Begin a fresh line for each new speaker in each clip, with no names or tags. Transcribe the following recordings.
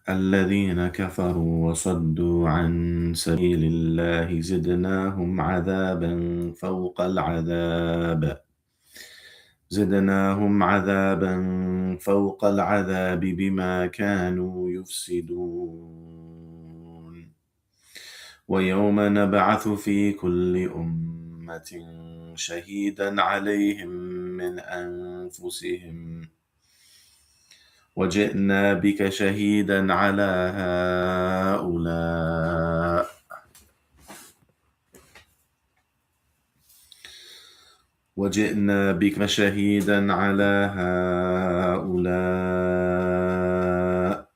الذين كفروا وصدوا عن سبيل الله زدناهم عذابا فوق العذاب بما كانوا يفسدون. ويوم نبعث في كل أمة شهيدا عليهم من أنفسهم وجئنا بك شهيدا على هؤلاء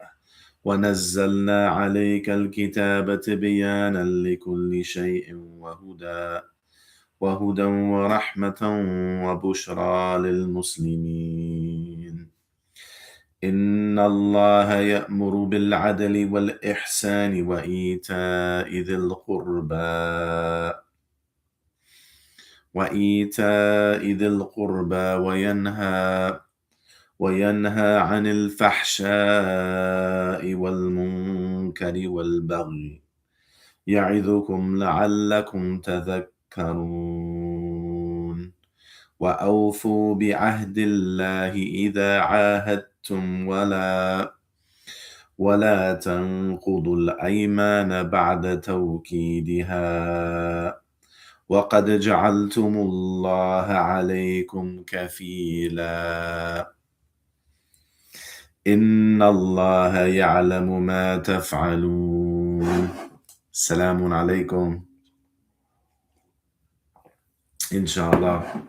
ونزلنا عليك الكتاب تبيانا لكل شيء وهدى ورحمة وبشرى للمسلمين. إن الله يأمر بالعدل والإحسان وإيتاء ذي القربى وينهى عن الفحشاء والمنكر والبغي يعظكم لعلكم تذكرون. وأوفوا بعهد الله إذا عاهدتم ولا تنقضوا الأيمان بعد توكيدها وقد جعلتم الله عليكم كفيلا إن الله يعلم ما تفعلون. السلام عليكم. Inshallah,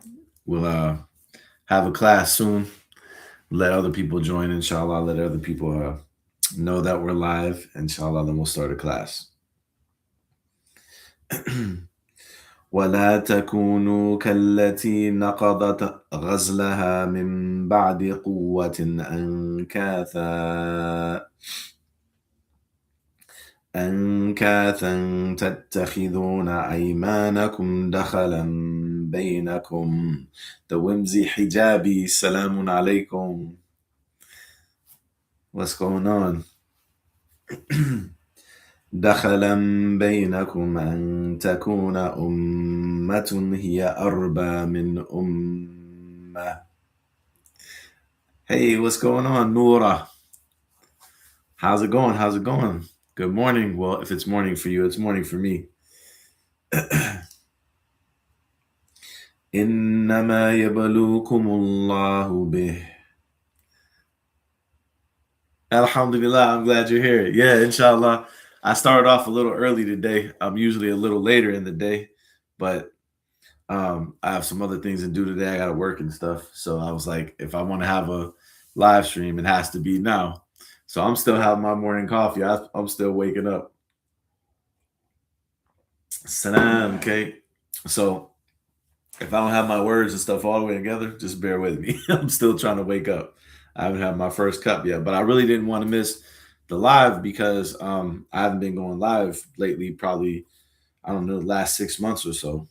we'll have a class soon. Let other people join, inshallah. Let other people know that we're live, inshallah. Then we'll start a class. ولا تكونوا كالتي نقضت غزلها من بعد قوة أنكاثا تتخذون أيمانكم دخلا بينكم. The whimsy hijabi, salamun alaikum. What's going on? دخلا بينكم أن تكون أمة هي أربى من أمة. Hey, what's going on, Noura? How's it going? Good morning. Well, if it's morning for you, it's morning for me. إنما يبلوكم الله به. Alhamdulillah, I'm glad you're here. Yeah, inshallah. I started off a little early today. I'm usually a little later in the day, but I have some other things to do today. I got to work and stuff. So I was like, if I want to have a live stream, it has to be now. So I'm still having my morning coffee. I'm still waking up. Salam, okay? So if I don't have my words and stuff all the way together, just bear with me. I'm still trying to wake up. I haven't had my first cup yet, but I really didn't want to miss the live because I haven't been going live lately, probably, I don't know, the last 6 months or so.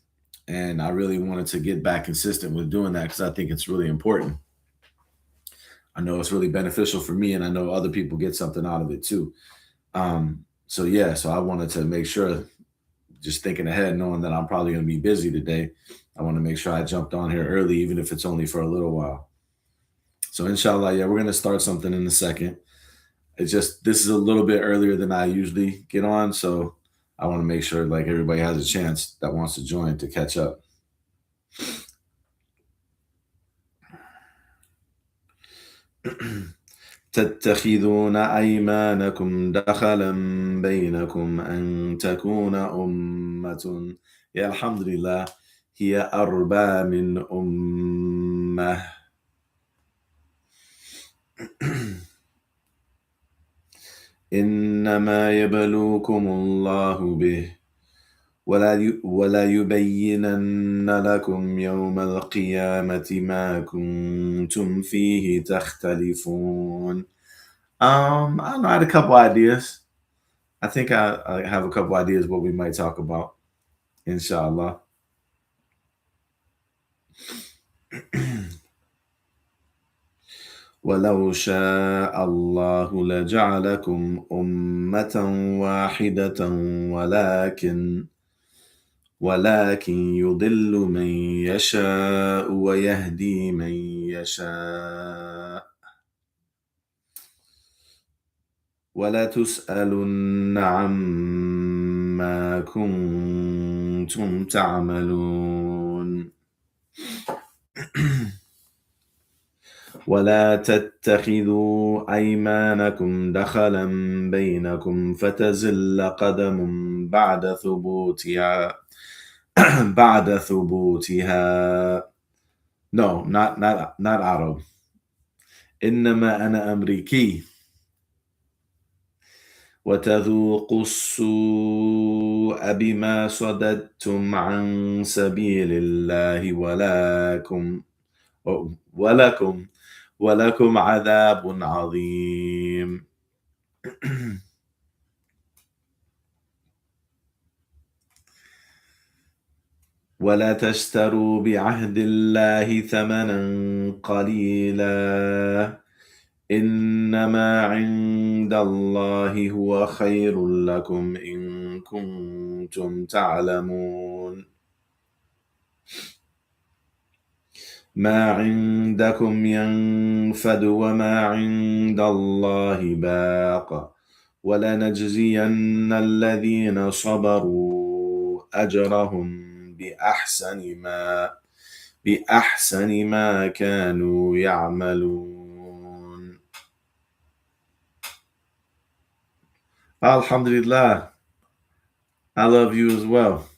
And I really wanted to get back consistent with doing that because I think it's really important. I know it's really beneficial for me, and I know other people get something out of it too. So I wanted to make sure, just thinking ahead, knowing that I'm probably going to be busy today, I want to make sure I jumped on here early, even if it's only for a little while. So inshallah, we're going to start something in a second. It's just, this is a little bit earlier than I usually get on. So I want to make sure like everybody has a chance that wants to join to catch up. تتخذون أيمانكم دخلا بينكم أن تكون أمة الحمد لله هي أربى من أمة. إنما يبلوكم الله به ولا يبينن لكم يوم القيامة ما كنتم فيه تختلفون. I don't know, I had a couple ideas. I think I have a couple ideas what we might talk about, inshallah. وَلَوْ شَاءَ اللَّهُ لَجَعَلَكُمْ أُمَّةً وَاحِدَةً ولكن يضل من يشاء ويهدي من يشاء ولتسألن عما كنتم تعملون ولا تتخذوا أيمانكم دخلا بينكم فتزل قدم بعد ثبوتها بعد ثبوتها. No, not Otto. إنما أنا أمريكي وتذوقوا السوء بما صددتم عن سبيل الله ولكم ولكم عذاب عظيم. ولا تشتروا بعهد الله ثمنا قليلا إنما عند الله هو خير لكم إن كنتم تعلمون. ما عندكم ينفد وما عند الله باق ولنجزين الذين صبروا أجرهم بأحسن ما كانوا يعملون. Alhamdulillah. I love you as well.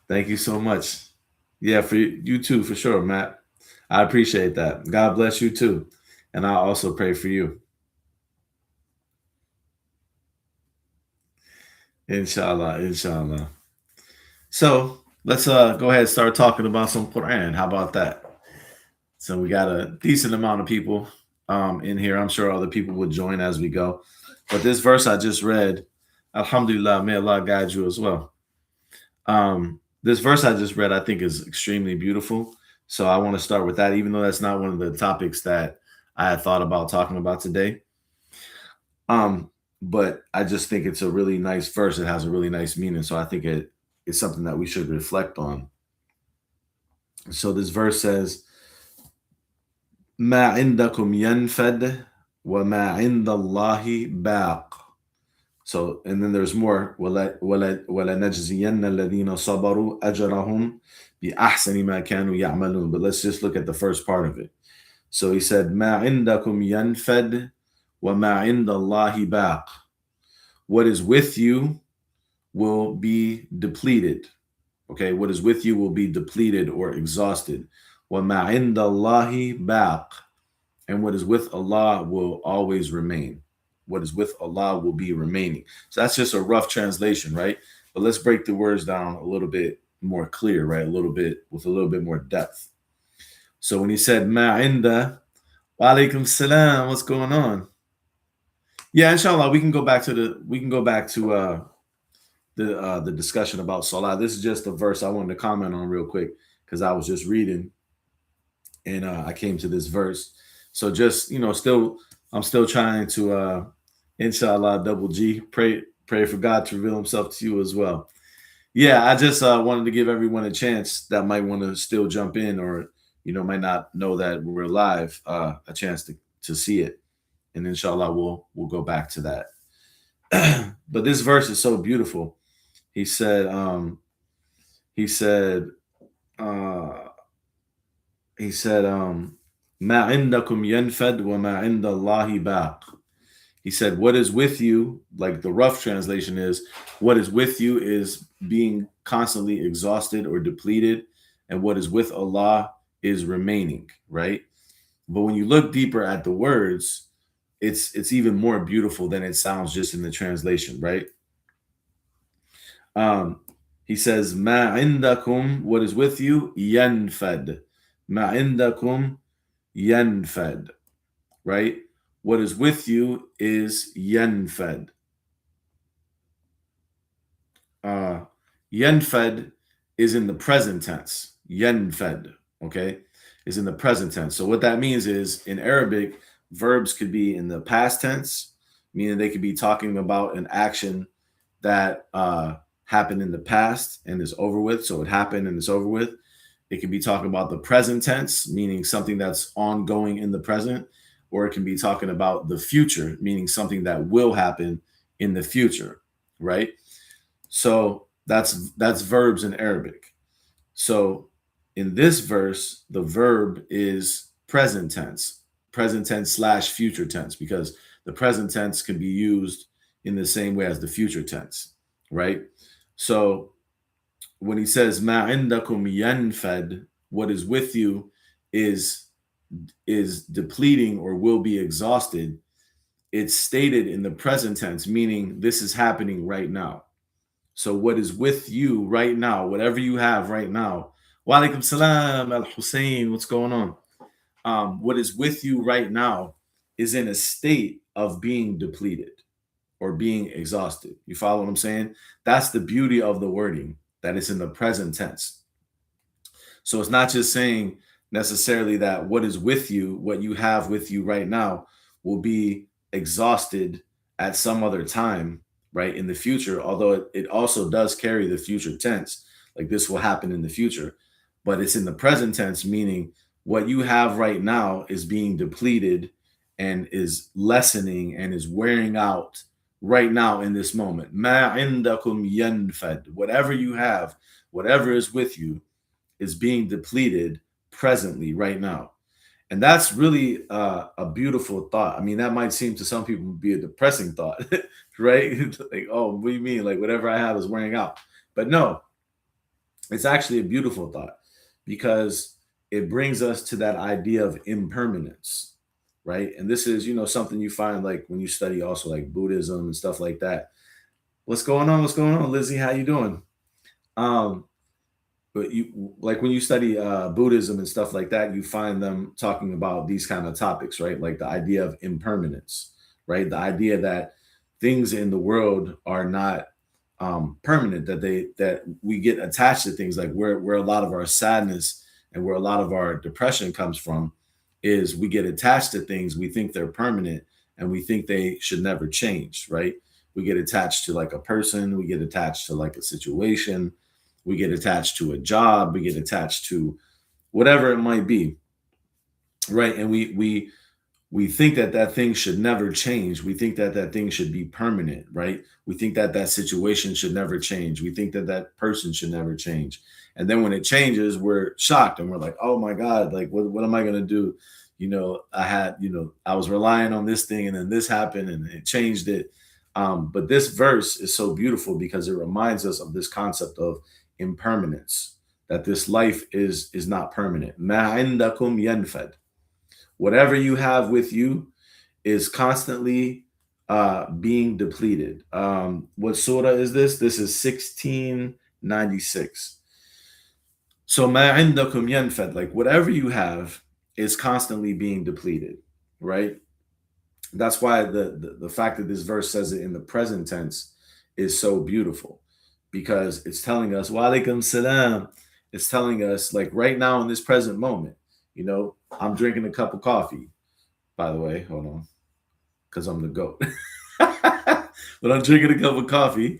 Thank you so much. Yeah, for you too, for sure, Matt. I appreciate that. God bless you too. And I also pray for you. Inshallah, inshallah. So let's go ahead and start talking about some Quran. How about that? So we got a decent amount of people in here. I'm sure other people would join as we go. But this verse I just read, Alhamdulillah, may Allah guide you as well. This verse I just read, I think, is extremely beautiful. So I want to start with that, even though that's not one of the topics that I had thought about talking about today. But I just think it's a really nice verse. It has a really nice meaning. So I think it's something that we should reflect on. So this verse says, ما عندكم ينفد وما عند الله باق. So, and then there's more. وَلَنَجْزِيَنَّ الَّذِينَ صَبَرُوا أَجْرَهُمْ بِأَحْسَنِ مَا كَانُوا يَعْمَلُونَ. But let's just look at the first part of it. So he said, مَا عِنْدَكُمْ يَنْفَدْ وَمَا عِنْدَ اللَّهِ بَاقٍ. What is with you will be depleted. Okay, what is with you will be depleted or exhausted. وَمَا عِنْدَ اللَّهِ بَاقٍ. And what is with Allah will always remain. What is with Allah will be remaining. So that's just a rough translation, right? But let's break the words down a little bit more clear, right? A little bit with a little bit more depth. So when he said ma inda, wa alaikum salam, what's going on? Yeah, inshallah, we can go back to the discussion about salah. This is just a verse I wanted to comment on real quick because I was just reading and I came to this verse. So just I'm still trying to inshallah double G pray for God to reveal himself to you as well. Yeah, I just wanted to give everyone a chance that might want to still jump in or might not know that we're live, a chance to see it. And inshallah we'll go back to that. But this verse is so beautiful. He said uh ما عندكم ينفد وما عند الله باق. He said, what is with you, like the rough translation is, what is with you is being constantly exhausted or depleted, and what is with Allah is remaining, right? But when you look deeper at the words, it's even more beautiful than it sounds just in the translation, right? He says, Ma indakum, what is with you, yanfad. Ma indakum yanfad, right? What is with you is yanfad. Yanfad is in the present tense. Yanfad, okay? is in the present tense. So what that means is in Arabic, verbs could be in the past tense, meaning they could be talking about an action that happened in the past and is over with. So it happened and it's over with. It can be talking about the present tense, meaning something that's ongoing in the present, or it can be talking about the future, meaning something that will happen in the future, right? So that's verbs in Arabic. So in this verse, the verb is present tense slash future tense, because the present tense can be used in the same way as the future tense, right? So when he says ma indakum yanfad, what is with you is depleting or will be exhausted. It's stated in the present tense, meaning this is happening right now. So what is with you right now, whatever you have right now. Wa alaikum salam al Hussein. What's going on? What is with you right now is in a state of being depleted or being exhausted. You follow what I'm saying? That's the beauty of the wording, that it's in the present tense. So it's not just saying necessarily that what is with you, what you have with you right now, will be exhausted at some other time, right, in the future, although it also does carry the future tense, like this will happen in the future. But it's in the present tense, meaning what you have right now is being depleted and is lessening and is wearing out right now in this moment. Ma indakum yanfad. Whatever you have, whatever is with you, is being depleted presently right now. And that's really a beautiful thought. I mean, that might seem to some people be a depressing thought, right? Like, oh, what do you mean? Like, whatever I have is wearing out. But no, it's actually a beautiful thought, because it brings us to that idea of impermanence, right? And this is, something you find like when you study also like Buddhism and stuff like that. What's going on? What's going on, Lizzie? How you doing? Um, but you, like when you study Buddhism and stuff like that, you find them talking about these kind of topics, right? Like the idea of impermanence, right? The idea that things in the world are not permanent, that we get attached to things, like where a lot of our sadness and where a lot of our depression comes from, is we get attached to things, we think they're permanent, and we think they should never change, right? We get attached to like a person, we get attached to like a situation, we get attached to a job, we get attached to whatever it might be, right? And we think that that thing should never change. We think that that thing should be permanent, right? We think that that situation should never change. We think that that person should never change. And then when it changes, we're shocked and we're like, oh my God, like, what am I going to do? I was relying on this thing and then this happened and it changed it. But this verse is so beautiful because it reminds us of this concept of impermanence, that this life is not permanent. Ma indakum yanfad. Whatever you have with you is constantly being depleted. What surah is this? This is 1696. So ma indakum yanfad, like whatever you have is constantly being depleted, right? That's why the fact that this verse says it in the present tense is so beautiful, because it's telling us, wa alaikum salam. It's telling us, like, right now in this present moment, I'm drinking a cup of coffee, by the way, hold on, because I'm the goat. But I'm drinking a cup of coffee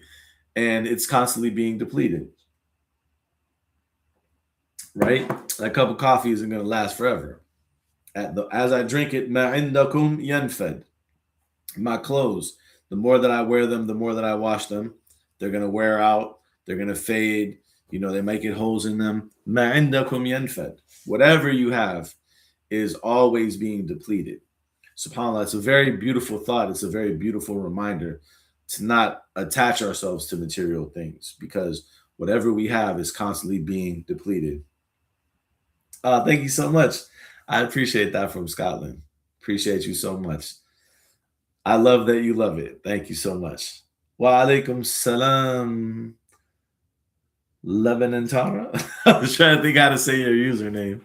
and it's constantly being depleted, right? That cup of coffee isn't going to last forever. As I drink it, ma indakum yanfad. My clothes, the more that I wear them, the more that I wash them, they're going to wear out, they're going to fade, they might get holes in them. Ma indakum yanfad. Whatever you have is always being depleted. SubhanAllah, it's a very beautiful thought. It's a very beautiful reminder to not attach ourselves to material things, because whatever we have is constantly being depleted. Thank you so much. I appreciate that from Scotland. Appreciate you so much. I love that you love it. Thank you so much. Wa alaikum salam. Lebanon Tara. I was trying to think how to say your username.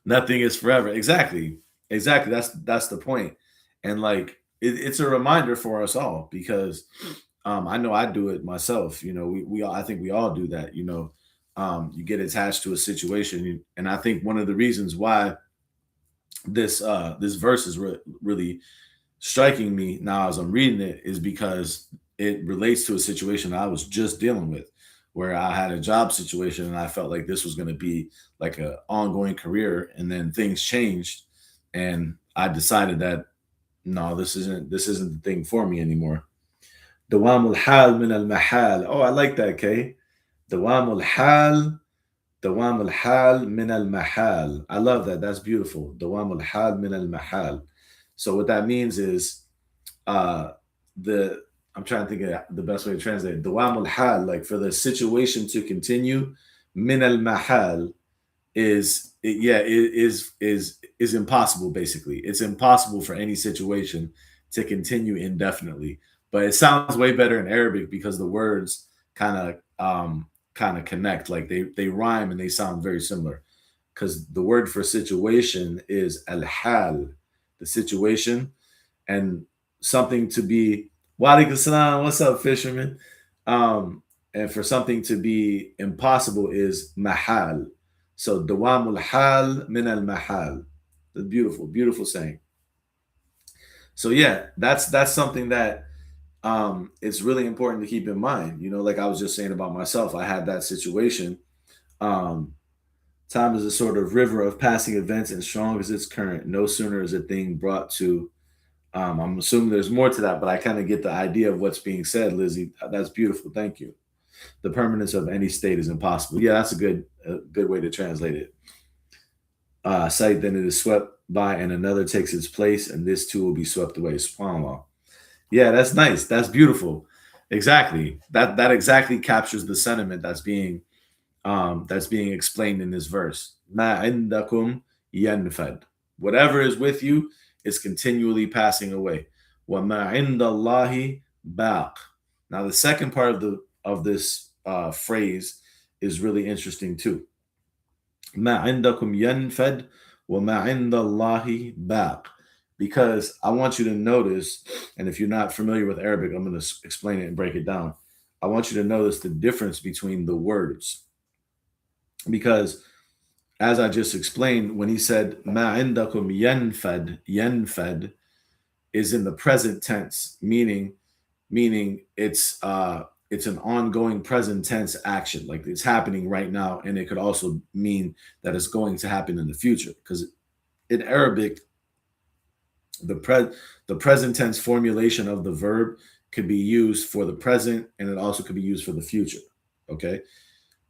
Nothing is forever. Exactly. Exactly. That's the point. And like it's a reminder for us all, because I know I do it myself. We all, I think we all do that. You get attached to a situation, and I think one of the reasons why this verse is really striking me now as I'm reading it is because it relates to a situation I was just dealing with, where I had a job situation and I felt like this was going to be like an ongoing career, and then things changed, and I decided that no, this isn't the thing for me anymore. دوام الحال من المحال. Oh, I like that, Kay. دوام الحال دوام الحال من المحال. I love that. That's beautiful. دوام الحال من المحال. So what that means is uh the I'm trying to think of the best way to translate it. دوام الحال, like for the situation to continue, من المحال yeah, is impossible. Basically, it's impossible for any situation to continue indefinitely. But it sounds way better in Arabic because the words kind of kind of connect, like they rhyme and they sound very similar, because the word for situation is al hal, the situation, and something to be Walaikum salam, what's up, fisherman? And for something to be impossible is mahal. So dawamul hal min al mahal. The beautiful, beautiful saying. So yeah, that's something that it's really important to keep in mind. You know, like I was just saying about myself, I had that situation. Um, Time is a sort of river of passing events, and strong as its current. No sooner is a thing brought to. I'm assuming there's more to that, but I kind of get the idea of what's being said, Lizzie. That's beautiful. Thank you. The permanence of any state is impossible. Yeah, that's a good way to translate it. Sight, then it is swept by, and another takes its place, and this too will be swept away. SubhanAllah. Yeah, that's nice. That's beautiful. Exactly. That exactly captures the sentiment that's being explained in this verse. Ma indakum yanfad. Whatever is with you is continually passing away. Wa ma indallahi baq. Now the second part of this phrase is really interesting too. Ma indakum yanfad wa ma indallahi baq. Because I want you to notice, and if you're not familiar with Arabic, I'm going to explain it and break it down. I want you to notice the difference between the words, because as I just explained, when he said ma indakum yanfad, yanfad is in the present tense, meaning it's an ongoing present tense action, like it's happening right now, and it could also mean that it's going to happen in the future. Because in Arabic, the the present tense formulation of the verb could be used for the present, and it also could be used for the future. Okay,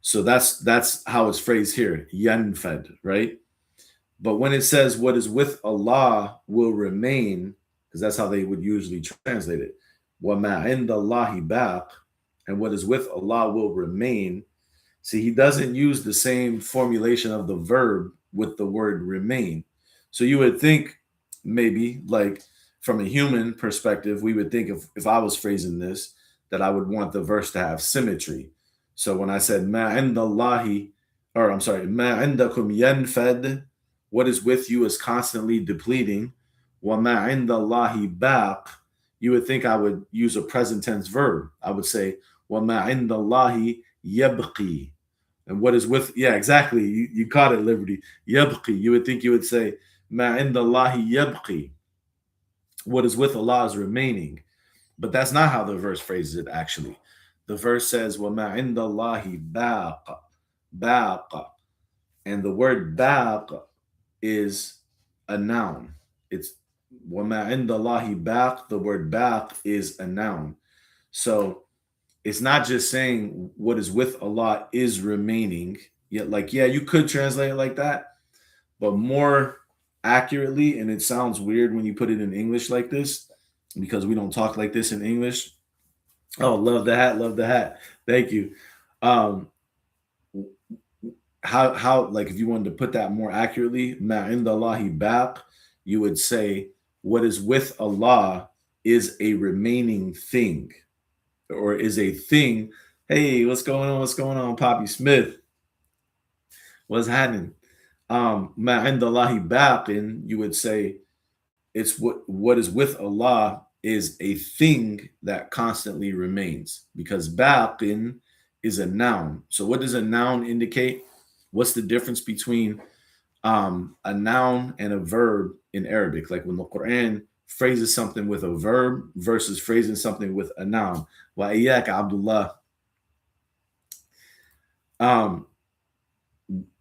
so that's how it's phrased here, yanfed, right? But when it says what is with Allah will remain, because that's how they would usually translate it, وَمَا عِنْدَ اللَّهِ بَاقٍ, and what is with Allah will remain. See, he doesn't use the same formulation of the verb with the word remain. So you would think, maybe, like from a human perspective, we would think if I was phrasing this, that I would want the verse to have symmetry. So when I said ma indallahi, or I'm sorry, ma indakum yanfad, what is with you is constantly depleting. Wa ma indallahi baq, you would think I would use a present tense verb. I would say wa ma indallahi yabqi. And what is with, yeah, exactly. You caught it, Liberty. Yabqi. You would think you would say ma indallahi yabqi. What is with Allah is remaining. But that's not how the verse phrases it, actually. The verse says, وَمَا عِنْدَ اللَّهِ بَاقَ, بَاقَ. And the word baq is a noun. It's وَمَا عِنْدَ اللَّهِ بَاقَ. The word baq is a noun. So it's not just saying what is with Allah is remaining. Yet, like, yeah, you could translate it like that, but more accurately, and it sounds weird when you put it in English like this, because we don't talk like this in English. Oh, love the hat, love the hat. Thank you. Um, how like if you wanted to put that more accurately, ma indallahi baq, you would say what is with Allah is a remaining thing, or is a thing. Hey, what's going on? What's going on, Poppy Smith? What's happening? Ma indallahi baqin, you would say it's what is with Allah is a thing that constantly remains, because baqin is a noun. So what does a noun indicate? What's the difference between a noun and a verb in Arabic? Like when the Quran phrases something with a verb versus phrasing something with a noun. Wa iyaka Abdullah. Um,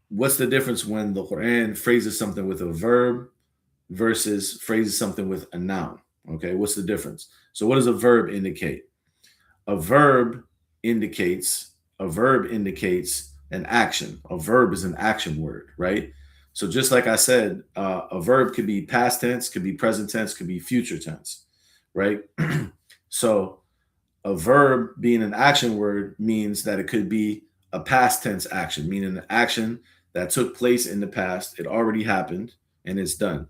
what's the difference when the Quran phrases something with a verb versus phrases something with a noun? Okay, what's the difference? So what does a verb indicate? A verb indicates a verb indicates an action. A verb is an action word, right? So just like I said, a verb could be past tense, could be present tense, could be future tense, right? So a verb being an action word means that it could be a past tense action, meaning an action that took place in the past, it already happened, and it's done.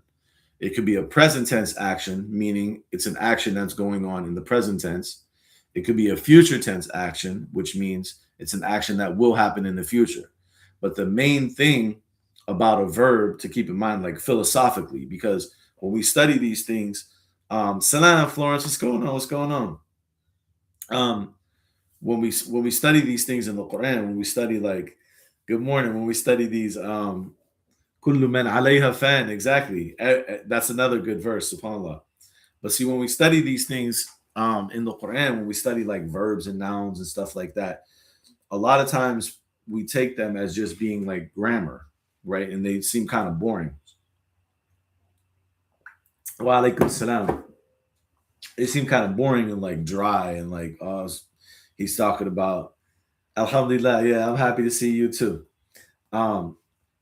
It could be a present tense action, meaning it's an action that's going on in the present tense. It could be a future tense action, which means it's an action that will happen in the future. But the main thing about a verb to keep in mind, like philosophically, because when we study these things, Salam, Florence, what's going on? What's going on? Um, when we study these things in the Quran, when we study like good morning, when we study these kullu man alayha fan, exactly. That's another good verse, subhanAllah. But see, when we study these things in the Quran, when we study like verbs and nouns and stuff like that, a lot of times we take them as just being like grammar, right? And they seem kind of boring. Wa alaikum salam. They seem kind of boring and like dry and like, oh, he's talking about Alhamdulillah. Yeah, I'm happy to see you too. Um,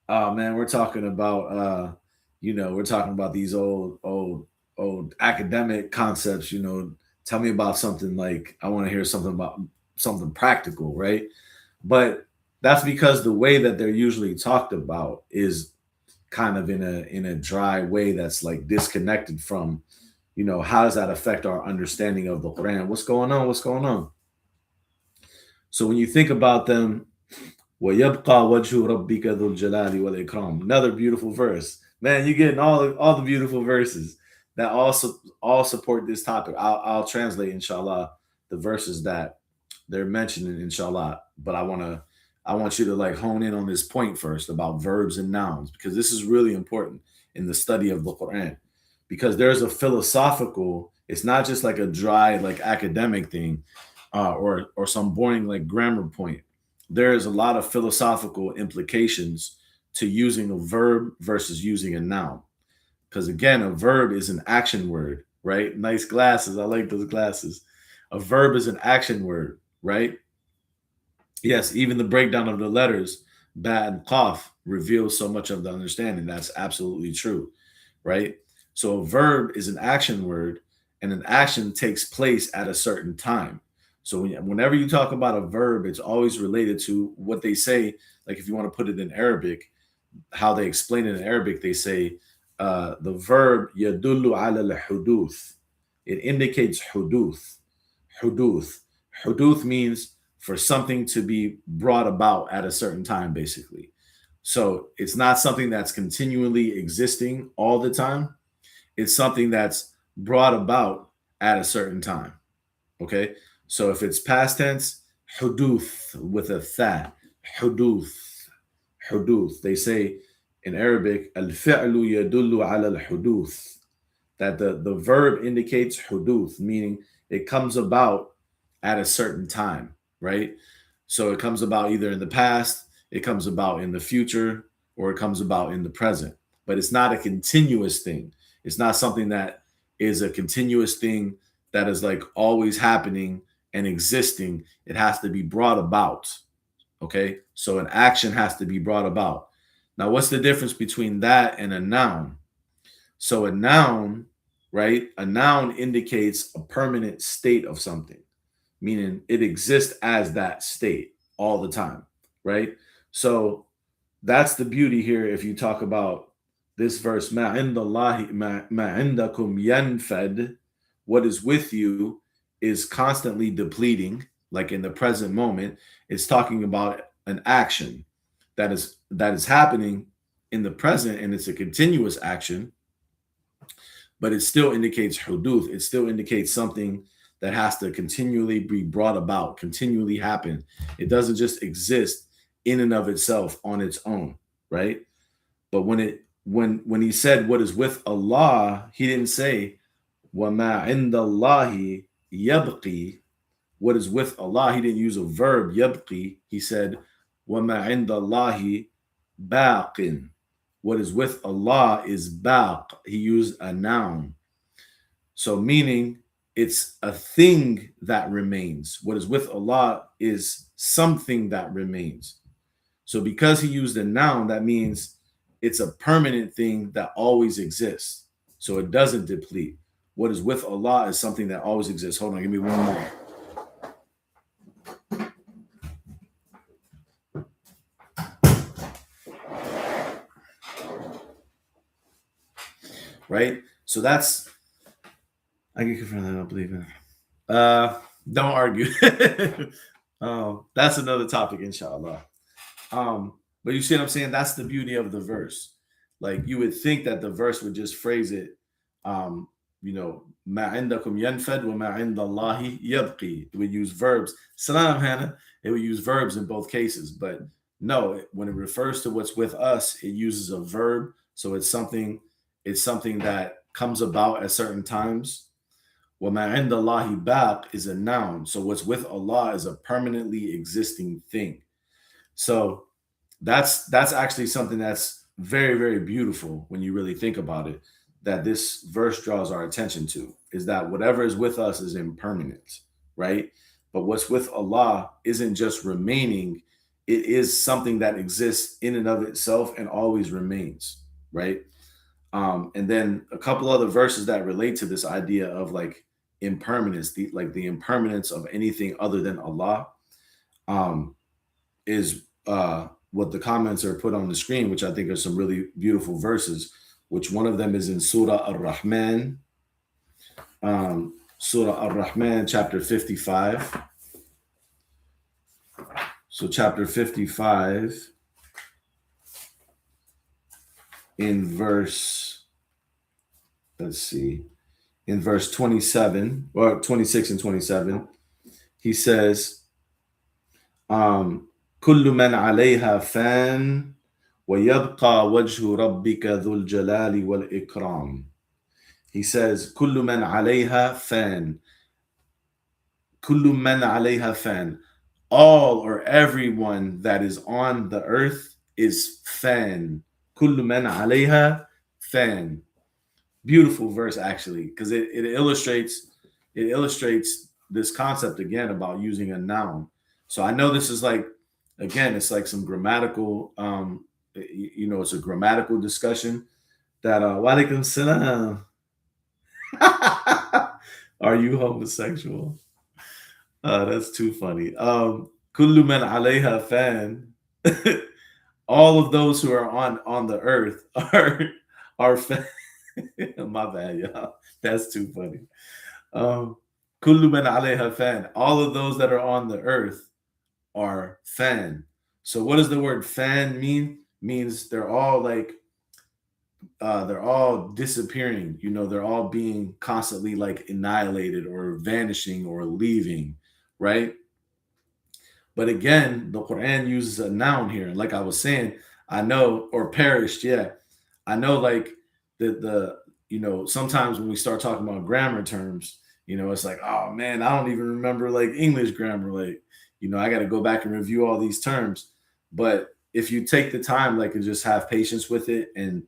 oh man, we're talking about we're talking about these old academic concepts, tell me about something like I want to hear something about something practical, right? But that's because the way that they're usually talked about is kind of in a dry way that's like disconnected from, how does that affect our understanding of the Quran? What's going on? What's going on? So when you think about them, وَيَبْقَى وَجْهُ رَبِّكَ ذُو الْجَلَالِ وَالْإِكْرَامِ. Another beautiful verse. Man, you're getting all the beautiful verses that also all support this topic. I'll translate, inshallah, the verses that they're mentioning, inshallah. But I want you to like hone in on this point first about verbs and nouns, because this is really important in the study of the Quran. Because there's a philosophical, it's not just like a dry, like academic thing, or some boring like grammar point. There is a lot of philosophical implications to using a verb versus using a noun. Because again, a verb is an action word, right? Nice glasses. I like those glasses. A verb is an action word, right? Yes, even the breakdown of the letters, ba and qaf, reveals so much of the understanding. That's absolutely true, right? So a verb is an action word, and an action takes place at a certain time. So whenever you talk about a verb, it's always related to what they say. Like if you want to put it in Arabic, how they explain it in Arabic, they say the verb yadullu ala al-huduth. It indicates huduth. Huduth. Huduth means for something to be brought about at a certain time, basically. So it's not something that's continually existing all the time. It's something that's brought about at a certain time. Okay. So if it's past tense, huduth with a tha, huduth, huduth. They say in Arabic, al-fi'lu yadullu ala al-huduth, that the verb indicates huduth, meaning it comes about at a certain time, right? So it comes about either in the past, it comes about in the future, or it comes about in the present. But it's not a continuous thing. It's not something that is a continuous thing that is like always happening and existing. It has to be brought about. Okay. So an action has to be brought about. Now, what's the difference between that and a noun? So a noun, right? A noun indicates a permanent state of something, meaning it exists as that state all the time, right? So that's the beauty here. If you talk about this verse, ma indallahi ma indakum yanfad, what is with you is constantly depleting, like in the present moment. It's talking about an action that is happening in the present, and it's a continuous action, but it still indicates huduth. It still indicates something that has to continually be brought about, continually happen. It doesn't just exist in and of itself on its own, right? But when he said what is with Allah, he didn't say وَمَا عِنْدَ اللَّهِ يَبْقِي. What is with Allah, he didn't use a verb yabqi. He said وَمَا عِنْدَ اللَّهِ بَاقٍ. What is with Allah is baq. He used a noun. So meaning it's a thing that remains. What is with Allah is something that remains. So because he used a noun, that means it's a permanent thing that always exists. So it doesn't deplete. What is with Allah is something that always exists. Hold on, give me one more. Right? So that's I get confirmed that I don't believe in. Don't argue. That's another topic, inshallah. But you see what I'm saying? That's the beauty of the verse. Like you would think that the verse would just phrase it, ma indakum yanfad wa ma indallahi yabqi. It would use verbs. Salam, Hannah. It would use verbs in both cases. But no, when it refers to what's with us, it uses a verb. So it's something that comes about at certain times. وَمَا عِنْدَ اللَّهِ بَاقٍ is a noun. So what's with Allah is a permanently existing thing. So that's actually something that's very, very beautiful when you really think about it, that this verse draws our attention to, is that whatever is with us is impermanent, right? But what's with Allah isn't just remaining, it is something that exists in and of itself and always remains, right? And then a couple other verses that relate to this idea of like impermanence, the impermanence of anything other than Allah, is what the comments are put on the screen, which I think are some really beautiful verses. Which one of them is in Surah Ar-Rahman, Surah Ar-Rahman, chapter 55. So chapter 55 in verse, let's see, in verse 27 or 26 and 27, he says, كل من عليها فان ويبقى وجه ربك ذو الجلال والإكرام. He says, كل من عليها فان. كل من عليها فان. All or everyone that is on the earth is fan. كل من عليها fan. Beautiful verse actually, because it illustrates this concept again about using a noun. So I know this is like, again, it's like some grammatical, it's a grammatical discussion that walaikum salam. Are you homosexual? That's too funny. Kullu man alayha fan. All of those who are on the earth are fan. My bad, y'all. That's too funny. Kullu man alayha fan. All of those that are on the earth are fan. So what does the word fan mean? Means they're all like they're all disappearing. They're all being constantly like annihilated or vanishing or leaving, right? But again, the Quran uses a noun here. Like I was saying, I know, or perished, yeah. I know like sometimes when we start talking about grammar terms, it's like, oh man, I don't even remember like English grammar. Like, I got to go back and review all these terms. But if you take the time, like, and just have patience with it and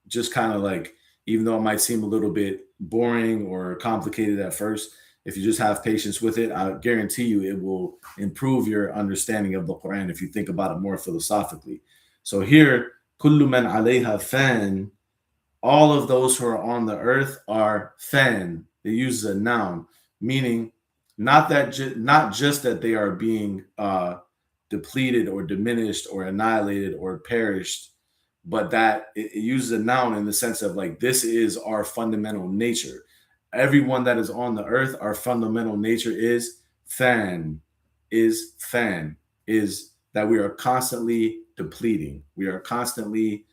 just kind of like, even though it might seem a little bit boring or complicated at first, if you just have patience with it, I guarantee you it will improve your understanding of the Quran if you think about it more philosophically. So here, kullu man alayha fan, all of those who are on the earth are fan. It uses a noun, meaning not just that they are being depleted or diminished or annihilated or perished, but that it uses a noun in the sense of like, this is our fundamental nature. Everyone that is on the earth, our fundamental nature is fan, is that we are constantly depleting. We are constantly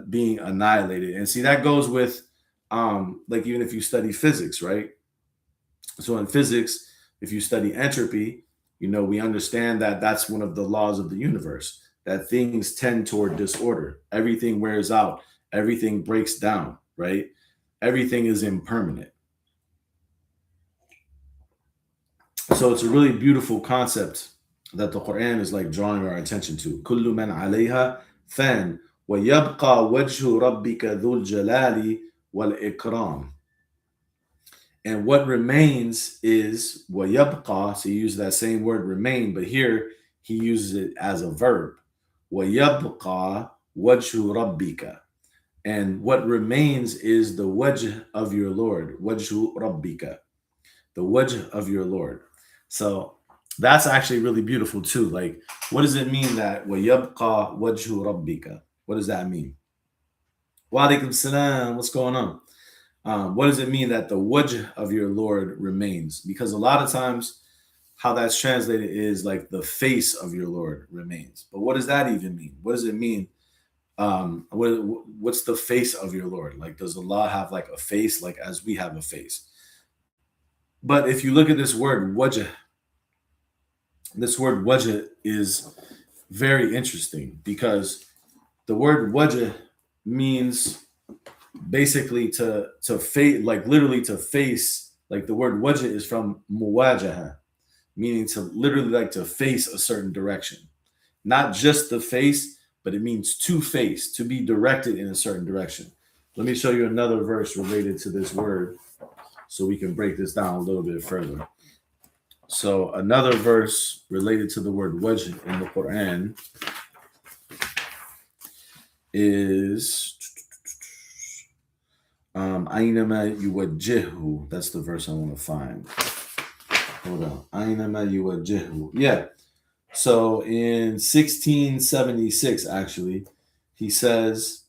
being annihilated. And see, that goes with Like even if you study physics, right? So in physics, if you study entropy, we understand that that's one of the laws of the universe, that things tend toward disorder. Everything wears out, everything breaks down, right? Everything is impermanent. So it's a really beautiful concept that the Quran is like drawing our attention to. كل من عليها fan ويبقى وجه ربك ذو الجلال والإكرام. And what remains is وَيَبْقَى. So you use that same word remain, but here he uses it as a verb. وَيَبْقَى وَجْهُ رَبِّكَ. And what remains is the wajh of your Lord. وَجْهُ رَبِّكَ. The wajh of your Lord. So that's actually really beautiful too. Like, what does it mean that وَيَبْقَى وَجْهُ رَبِّكَ? What does that mean? Wa alaikum salam. What's going on? What does it mean that the wajh of your Lord remains? Because a lot of times, how that's translated is like the face of your Lord remains. But what does that even mean? What does it mean? What's the face of your Lord? Like, does Allah have like a face, like as we have a face? But if you look at this word wajh is very interesting because the word wajh means basically to face, like literally to face. Like the word wajh is from muwajaha, meaning to literally like to face a certain direction, not just the face, but it means to face, to be directed in a certain direction. Let me show you another verse related to this word so we can break this down a little bit further. So another verse related to the word wajh in the Quran is Aynama yuwajjihu. That's the verse I want to find. Hold on. Aynama yuwajjihu. Yeah. So in 1676, actually, he says,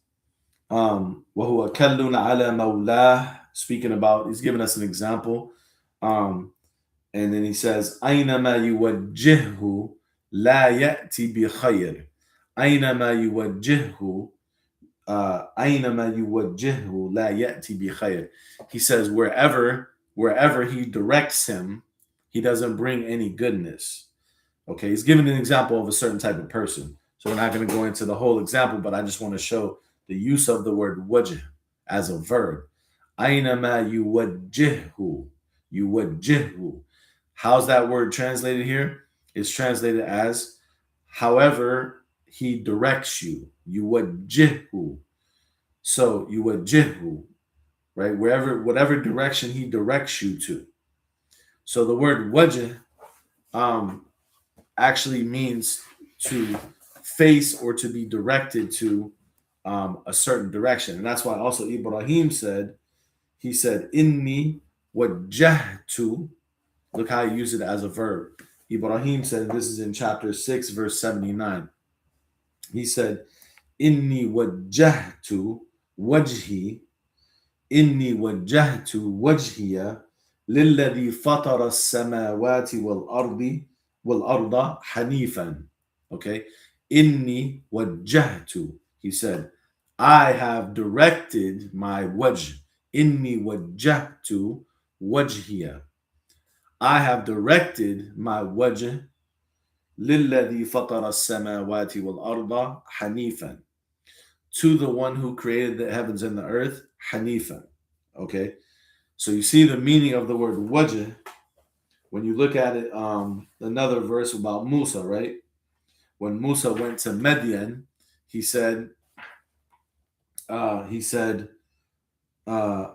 وَهُوَ كَلٌّ عَلَى مَوْلَاهِ. Speaking about, he's giving us an example. And then he says, أَيْنَمَا يُوَجِّهُ لَا يَأْتِ بِخَيْرٍ. أَيْنَمَا يُوَجِّهُ أَيْنَمَا يُوَجِّهُ لَا يَأْتِ بِخَيْرٍ. He says, wherever he directs him, he doesn't bring any goodness. Okay, he's giving an example of a certain type of person. So we're not going to go into the whole example, but I just want to show the use of the word wajh as a verb. Aynama yuwajjihu. Yuwajjihu. How's that word translated here? It's translated as however he directs you. Yuwajjihu. So yuwajjihu, right? Whatever direction he directs you to. So the word wajh actually means to face or to be directed to a certain direction. And that's why also Ibrahim said, he said, Inni wajjahtu. Look how he used it as a verb. Ibrahim said, this is in chapter 6, verse 79. He said, Inni wajjahtu wajhi. Inni wajjahtu wajhiya lilladhi fatara as-samawati wal-arda hanifan. Okay? Inni wajjahtu. He said, I have directed my wajh. Inni wajjahtu wajhiya. I have directed my wajh lilladhi fatara as-samawati wal-arda hanifan. To the one who created the heavens and the earth, hanifan. Okay? So you see the meaning of the word wajh when you look at it. Another verse about Musa, right? When Musa went to Midian, he said, وَلَمَّا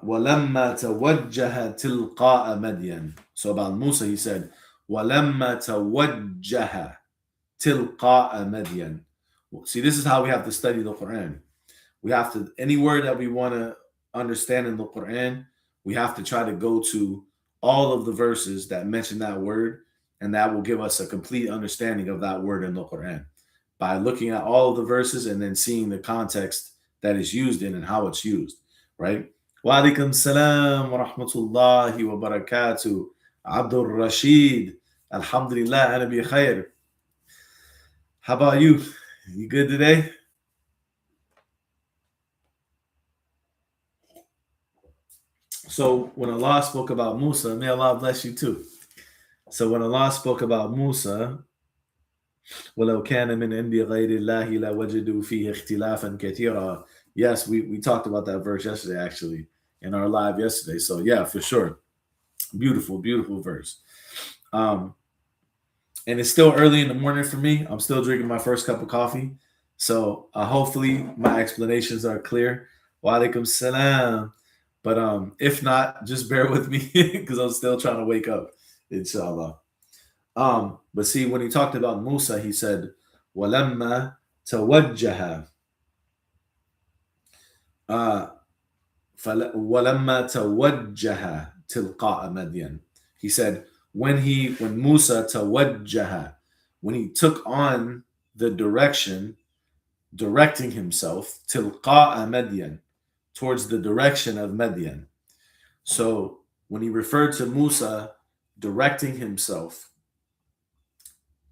تَوَجَّهَ تِلْقَاءَ مَدْيَنَ. So about Musa, he said, وَلَمَّا تَوَجَّهَ تِلْقَاءَ مَدْيَنَ. See, this is how we have to study the Quran. We have to, any word that we want to understand in the Quran, we have to try to go to all of the verses that mention that word, and that will give us a complete understanding of that word in the Quran by looking at all of the verses and then seeing the context that is used in and how it's used, right? Wa alaikum salam wa rahmatullahi wa barakatuh. Abdul Rashid. Alhamdulillah, ana bi khair. How about you? You good today? So when Allah spoke about Musa, may Allah bless you too. So when Allah spoke about Musa, وَلَوْ كَانَ مِنْ عِنْدِ غَيْرِ اللَّهِ لَوَجَدُوا فِيهِ اخْتِلَافًا كَثِيرًا. Yes, we talked about that verse yesterday, actually, in our live yesterday. So yeah, for sure. Beautiful, beautiful verse. Um, and it's still early in the morning for me. I'm still drinking my first cup of coffee. So hopefully my explanations are clear. Wa alaikum salam. But if not, just bear with me because I'm still trying to wake up, inshallah. But see, when he talked about Musa, he said, وَلَمَّا تَوَجَّهَ uh, وَلَمَّا تَوَجَّهَ تِلْقَاءَ مَدْيَنَ. He said, when Musa tawajjaha, when he took on the directing himself, tilqa'a Madyan, towards the direction of Madyan. So when he referred to Musa directing himself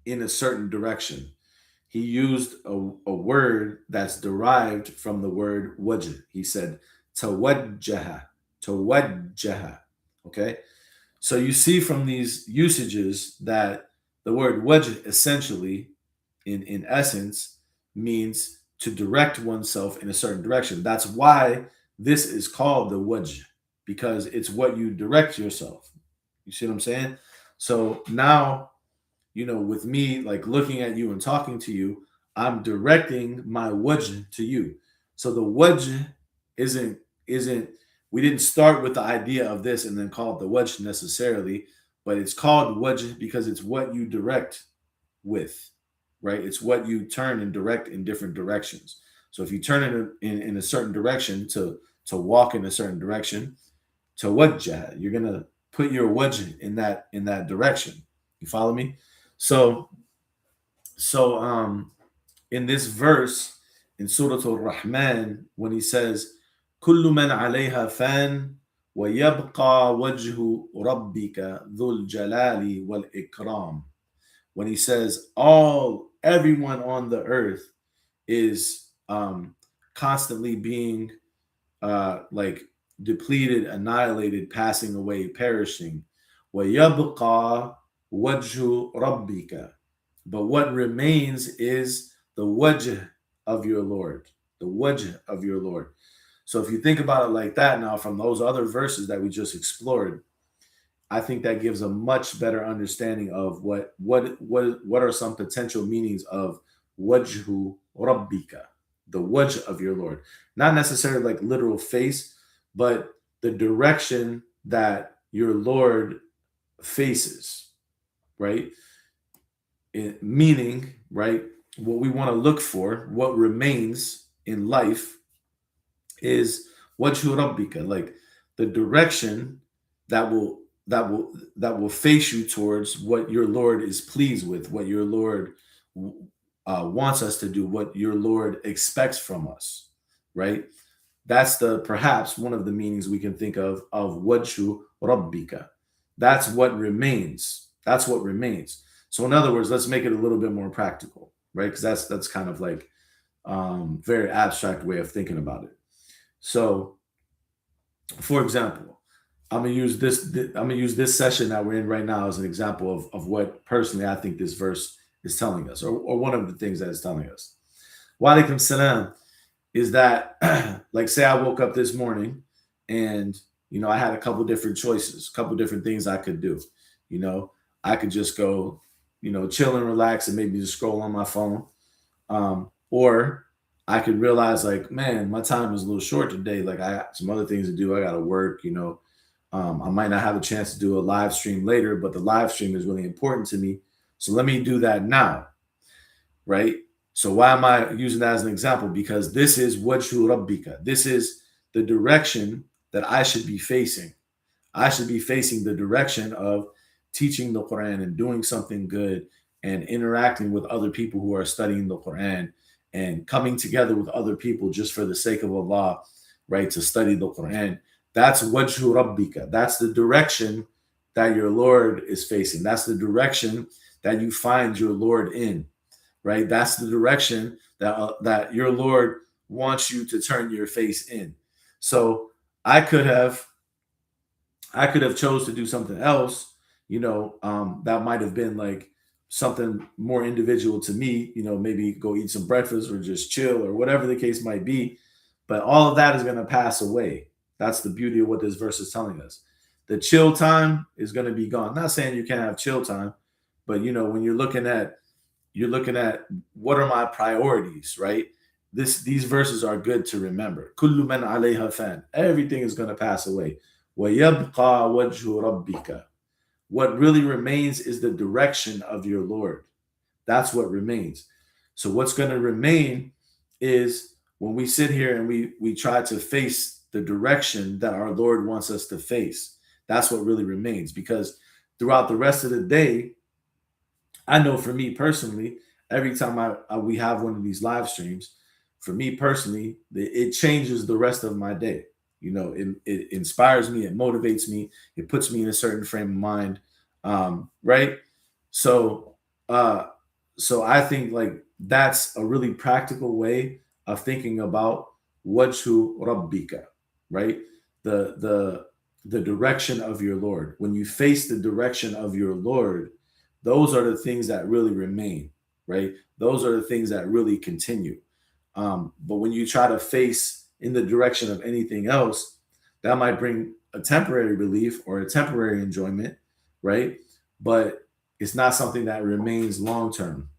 in a certain direction, he used a word that's derived from the word wajh. He said tawajjaha, tawajjaha. Okay, so you see from these usages that the word wajh essentially, in essence, means to direct oneself in a certain direction. That's why this is called the wajh, because it's what you direct yourself. You see what I'm saying? So now, with me like looking at you and talking to you, I'm directing my wajh to you. So the wajh isn't we didn't start with the idea of this and then call it the wajh necessarily, but it's called wajh because it's what you direct with, right? It's what you turn and direct in different directions. So if you turn it in a certain direction to walk in a certain direction, to wajjah, you're gonna put your wajh in that direction. You follow me? So so in this verse in Surah Al-Rahman, when he says, كل من عليها فان ويبقى وجه ربك ذو الجلال والإكرام. When he says everyone on the earth is constantly being like depleted, annihilated, passing away, perishing. وَيَبْقَى وَجْهُ رَبِّكَ. But what remains is the wajh of your Lord. The wajh of your Lord. So if you think about it like that now, from those other verses that we just explored, I think that gives a much better understanding of what are some potential meanings of wajhu rabbika, the wajh of your Lord. Not necessarily like literal face, but the direction that your Lord faces, right? Meaning, right? What we want to look for, what remains in life is wajhu rabbika, like the direction that will face you towards what your Lord is pleased with, what your Lord wants us to do, what your Lord expects from us, right? That's the perhaps one of the meanings we can think of wajhu rabbika. That's what remains. That's what remains. So in other words, let's make it a little bit more practical, right? Because that's kind of like very abstract way of thinking about it. So, for example, I'm gonna use this session that we're in right now as an example of what personally I think this verse is telling us, or one of the things that it's telling us. Wa alaikum salam is that like say I woke up this morning and I had a couple different choices, a couple different things I could do. You know, I could just go, chill and relax and maybe just scroll on my phone. Or I could realize like, man, my time is a little short today. Like I got some other things to do. I got to work, I might not have a chance to do a live stream later, but the live stream is really important to me. So let me do that now. Right. So why am I using that as an example? Because this is wajhu rabbika. This is the direction that I should be facing. I should be facing the direction of teaching the Quran and doing something good and interacting with other people who are studying the Quran and coming together with other people just for the sake of Allah, right, to study the Quran. That's wajhu rabbika. That's the direction that your Lord is facing. That's the direction that you find your Lord in, right? That's the direction that your Lord wants you to turn your face in. So I could have I could have chose to do something else, that might have been like something more individual to me, maybe go eat some breakfast or just chill or whatever the case might be. But all of that is going to pass away. That's the beauty of what this verse is telling us. The chill time is going to be gone. Not saying you can't have chill time, but when you're looking at what are my priorities, right? These verses are good to remember. Kullu man alayha fan. Everything is going to pass away. وَيَبْقَى وَجْهُ رَبِّكَ. What really remains is the direction of your Lord. That's what remains. So what's going to remain is when we sit here and we try to face the direction that our Lord wants us to face. That's what really remains, because throughout the rest of the day, I know for me personally, every time we have one of these live streams, for me personally, it changes the rest of my day. It inspires me, it motivates me, it puts me in a certain frame of mind, right? So, uh, so I think like that's a really practical way of thinking about wajhu rabbika, right? The direction of your Lord. When you face the direction of your Lord, those are the things that really remain, right? Those are the things that really continue. But when you try to face in the direction of anything else, that might bring a temporary relief or a temporary enjoyment, right? But it's not something that remains long term.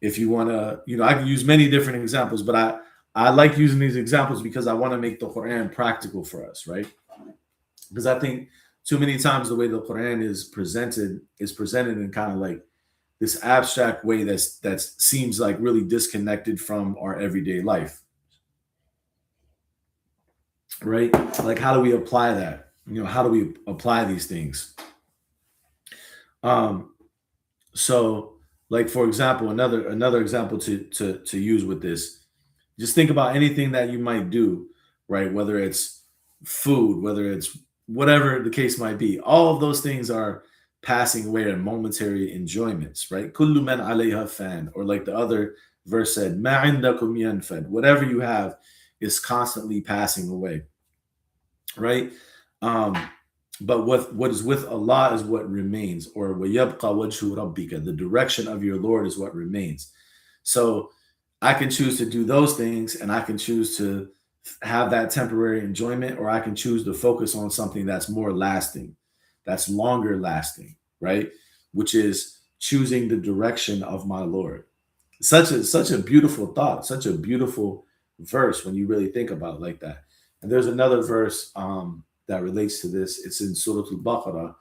If you want to, I can use many different examples, but I like using these examples because I want to make the Quran practical for us, right? Because I think too many times the way the Quran is presented in kind of like this abstract way that seems like really disconnected from our everyday life, right? Like how do we apply that? How do we apply these things? Um, so like for example, another example to use with this, just think about anything that you might do, right? Whether it's food, whether it's whatever the case might be, all of those things are passing away and momentary enjoyments, right? Kullu man alayha fan, or like the other verse said, ma indakum yanfad. Whatever you have is constantly passing away, right? Um, but what is with Allah is what remains, or وَيَبْقَى وَجْهُ رَبِّكَ. The direction of your Lord is what remains. So I can choose to do those things, and I can choose to have that temporary enjoyment, or I can choose to focus on something that's more lasting, that's longer lasting, right? Which is choosing the direction of my Lord. Such a beautiful thought, such a beautiful verse when you really think about it like that. And there's another verse that relates to this. It's in Surah Al-Baqarah.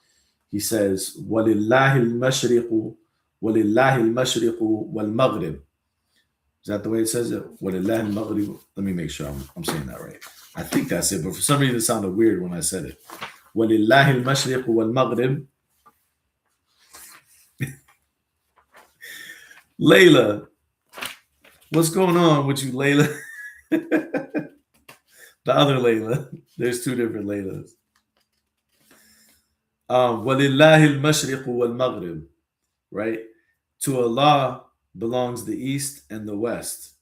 He says, وَلِلَّهِ الْمَشْرِقُ وَلِلَّهِ الْمَشْرِقُ وَالْمَغْرِبُ. Is that the way it says it? وَلِلَّهِ الْمَغْرِبُ. Let me make sure I'm saying that right. I think that's it, but for some reason it sounded weird when I said it. وَلِلَّهِ الْمَشْرِقُ وَالْمَغْرِبُ. Layla, what's going on with you, Layla? The other Layla. There's two different Laylas. وَلِلَّهِ الْمَشْرِقُ وَالْمَغْرِبُ. Right? To Allah belongs the east and the west.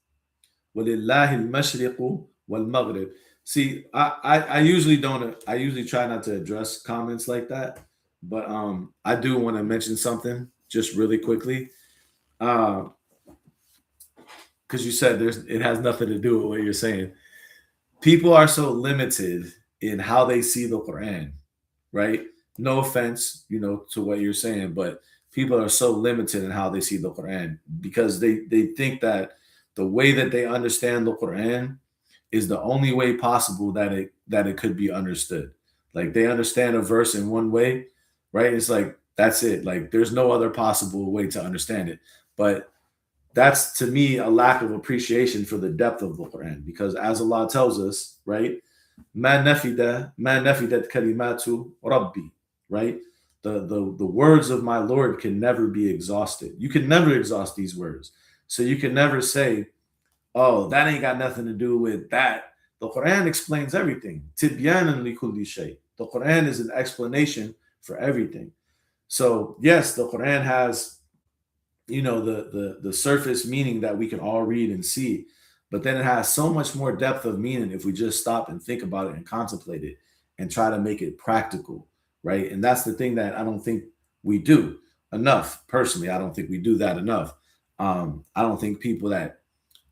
وَلِلَّهِ الْمَشْرِقُ وَالْمَغْرِبُ. See, I usually don't. I usually try not to address comments like that, but I do want to mention something just really quickly, because you said it has nothing to do with what you're saying. People are so limited in how they see the Quran, right? No offense, to what you're saying, but people are so limited in how they see the Quran because they think that the way that they understand the Quran is the only way possible that it could be understood. Like they understand a verse in one way, right? It's like that's it. Like there's no other possible way to understand it. But that's to me a lack of appreciation for the depth of the Quran, because as Allah tells us, right? Ma nafidat kalimatu rabbi, right? The words of my Lord can never be exhausted. You can never exhaust these words. So you can never say, oh, that ain't got nothing to do with that. The Quran explains everything. Tibyanan li kulli shay. The Quran is an explanation for everything. So yes, the Quran has the surface meaning that we can all read and see, but then it has so much more depth of meaning if we just stop and think about it and contemplate it. and try to make it practical, right? And that's the thing that I don't think we do enough. Personally, I don't think we do that enough. I don't think people that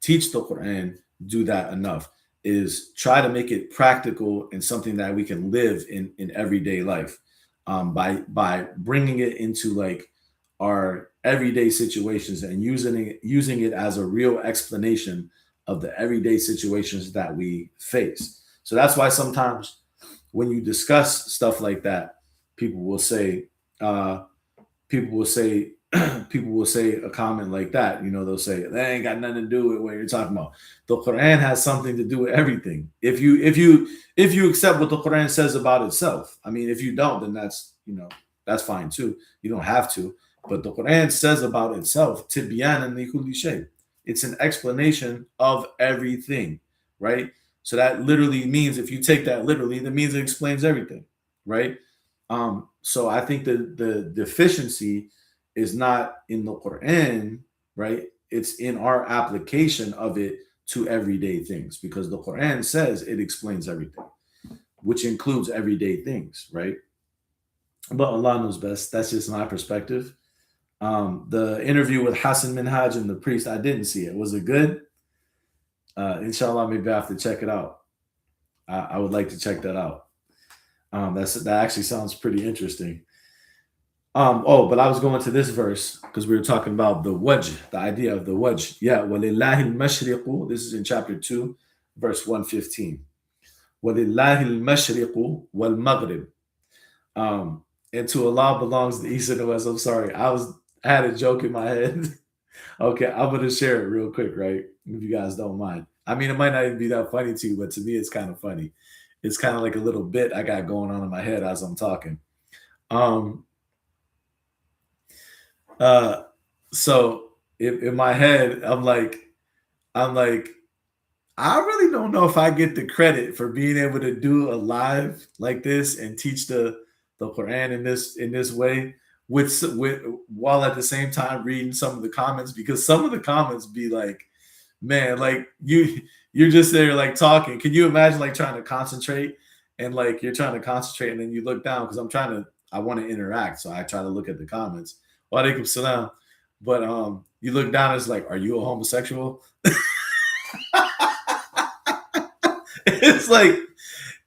teach the Quran do that enough. Is try to make it practical and something that we can live in everyday life, by bringing it into like our everyday situations and using it as a real explanation of the everyday situations that we face. So that's why sometimes when you discuss stuff like that, people will say, uh, people will say people will say a comment like that. They'll say that ain't got nothing to do with what you're talking about. The Quran has something to do with everything. If you accept what the Quran says about itself. I mean, if you don't, then that's fine too. You don't have to. But the Quran says about itself, tibyanan li kulli shay. It's an explanation of everything, right? So that literally means, if you take that literally, that means it explains everything, right? So I think the deficiency is not in the Quran, right? It's in our application of it to everyday things, because the Quran says it explains everything, which includes everyday things, right? But Allah knows best. That's just my perspective. The interview with Hassan Minhaj and the priest, I didn't see it. Was it good? Inshallah, maybe I have to check it out. I would like to check that out. That actually sounds pretty interesting. But I was going to this verse because we were talking about the wajh, the idea of the wajh. Yeah, walillahi al-mashriqu. This is in chapter 2, verse 115. Walillahi al-mashriqu wal-maghrib. And to Allah belongs the east and the west. I'm sorry. I had a joke in my head. Okay, I'm gonna share it real quick, right? If you guys don't mind. I mean, it might not even be that funny to you, but to me, it's kind of funny. It's kind of like a little bit I got going on in my head as I'm talking. Um, uh, so in my head, I'm like, I really don't know if I get the credit for being able to do a live like this and teach the Quran in this way, with while at the same time reading some of the comments, because some of the comments be like, man, like you're just there like talking. Can you imagine like trying to concentrate, and like you're trying to concentrate and then you look down, because I want to interact, so I try to look at the comments. Wa alaikum salam. But you look down, it's like, are you a homosexual? It's like,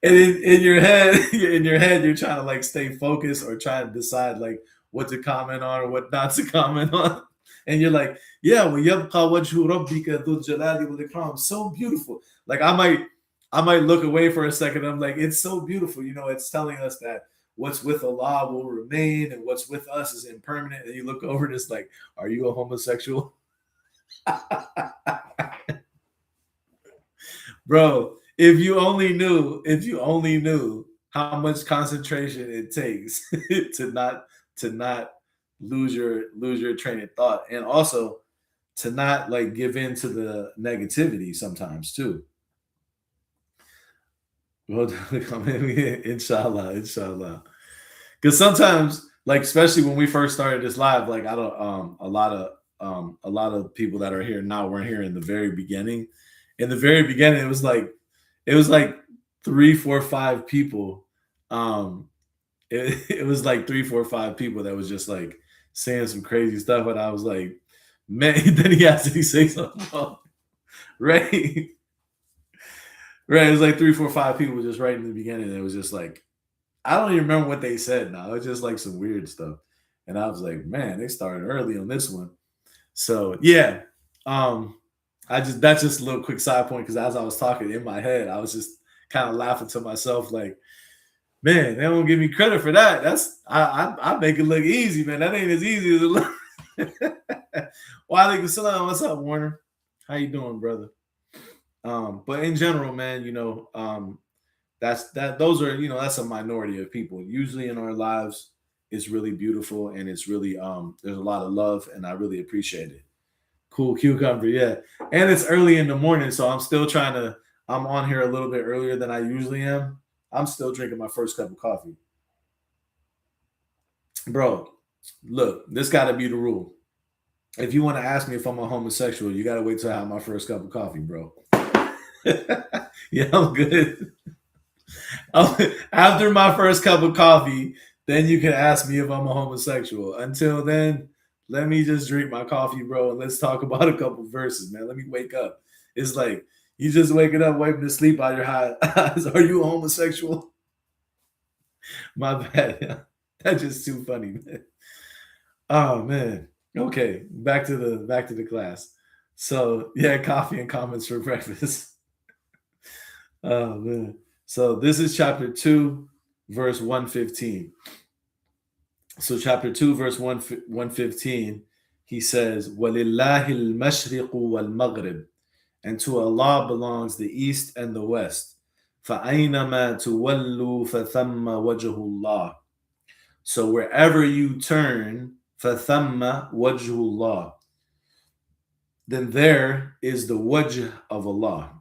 and in your head, you're trying to like stay focused or try to decide like what to comment on or what not to comment on. And you're like, yeah, well, yabqa wajhu rabbika dhul jalali wal ikram. So beautiful. Like I might look away for a second. I'm like, it's so beautiful. It's telling us that what's with Allah will remain and what's with us is impermanent. And you look over and it's like, are you a homosexual? Bro, if you only knew how much concentration it takes to not lose your train of thought, and also to not like give in to the negativity sometimes too. Well, inshallah, inshallah. Because sometimes, like especially when we first started this live, like I don't a lot of people that are here now weren't here in the very beginning. In the very beginning, it was like 3, 4, 5 people. Um, it was like 3, 4, 5 people that was just like saying some crazy stuff, and I was like, man. Then he has to say something wrong, right? Right. It was like 3, 4, 5 people just right in the beginning. It was just like, I don't even remember what they said now. It was just like some weird stuff. And I was like, man, they started early on this one. So yeah. Um, that's just a little quick side point, because as I was talking in my head, I was just kind of laughing to myself, like, man, they don't give me credit for that. I make it look easy, man. That ain't as easy as it looks. Walaikum salam. What's up, Warner? How you doing, brother? But in general, man, that's a minority of people. Usually in our lives, it's really beautiful, and it's really there's a lot of love, and I really appreciate it. Cool cucumber, yeah. And it's early in the morning, so I'm on here a little bit earlier than I usually am. I'm still drinking my first cup of coffee. Bro, look, this gotta be the rule. If you want to ask me if I'm a homosexual, you gotta wait till I have my first cup of coffee, bro. Yeah, I'm good. After my first cup of coffee, then you can ask me if I'm a homosexual. Until then, let me just drink my coffee, bro, and let's talk about a couple verses, man. Let me wake up. It's like you just waking up, wiping the sleep out of your eyes. Are you a homosexual? My bad. That's just too funny, man. Oh man. Okay, back to the class. So yeah, coffee and comments for breakfast. Oh man. So this is chapter 2, verse 115. So chapter 2, verse 115, he says, وَلِلَّهِ الْمَشْرِقُ وَالْمَغْرِبُ, and to Allah belongs the east and the west. فَأَيْنَمَا تُوَلُّوا فَثَمَّ وَجْهُ اللَّهِ. So wherever you turn, فَثَمَّ وَجْهُ اللَّهِ, then there is the wajh of Allah.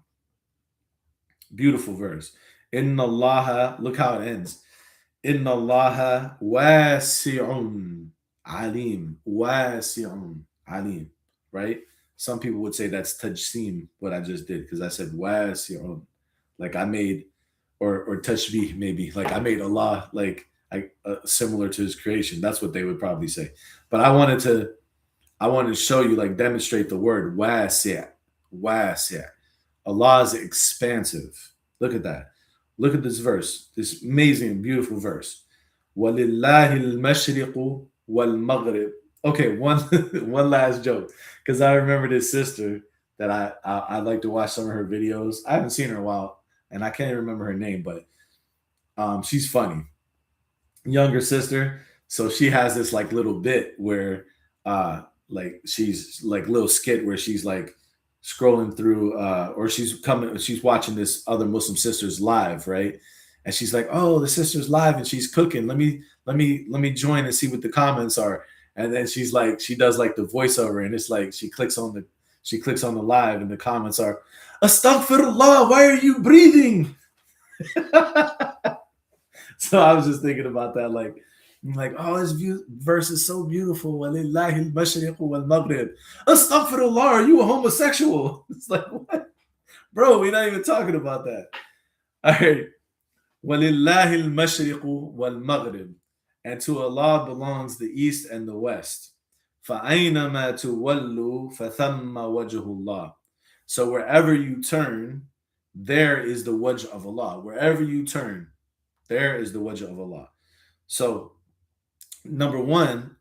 Beautiful verse. Inna Allah, look how it ends. Inna Allah wasi'un alim. Wasi'un alim. Right? Some people would say that's tajsim, what I just did, because I said wasi'un. Like I made, or tashbih maybe. Like I made Allah like similar to his creation. That's what they would probably say. But I wanted to show you, like demonstrate the word wasi'. Wasi'. Allah is expansive. Look at that. Look at this verse, this amazing, beautiful verse. وَلِلَّهِ الْمَشْرِقُ وَالْمَغْرِبُ. Okay, one one last joke, because I remember this sister that I like to watch some of her videos. I haven't seen her in a while, and I can't even remember her name, but she's funny. Younger sister, so she has this like little bit where like she's like little skit where she's like scrolling through or she's watching this other Muslim sister's live, right? And she's like, oh, the sister's live and she's cooking. Let me join and see what the comments are. And then she's like, she does like the voiceover, and it's like she clicks on the live, and the comments are, astaghfirullah, why are you breathing? So I was just thinking about that, like, oh, verse is so beautiful. وَلِلَّهِ الْمَشْرِقُ وَالْمَغْرِبُ. Astaghfirullah, are you a homosexual? It's like, what? Bro, we're not even talking about that. All right. وَلِلَّهِ الْمَشْرِقُ وَالْمَغْرِبُ. And to Allah belongs the east and the west. فَأَيْنَمَا تُوَلُّوا فَثَمَّ وَجْهُ اللَّهِ. So wherever you turn, there is the wajh of Allah. Wherever you turn, there is the wajh of Allah. So, number one,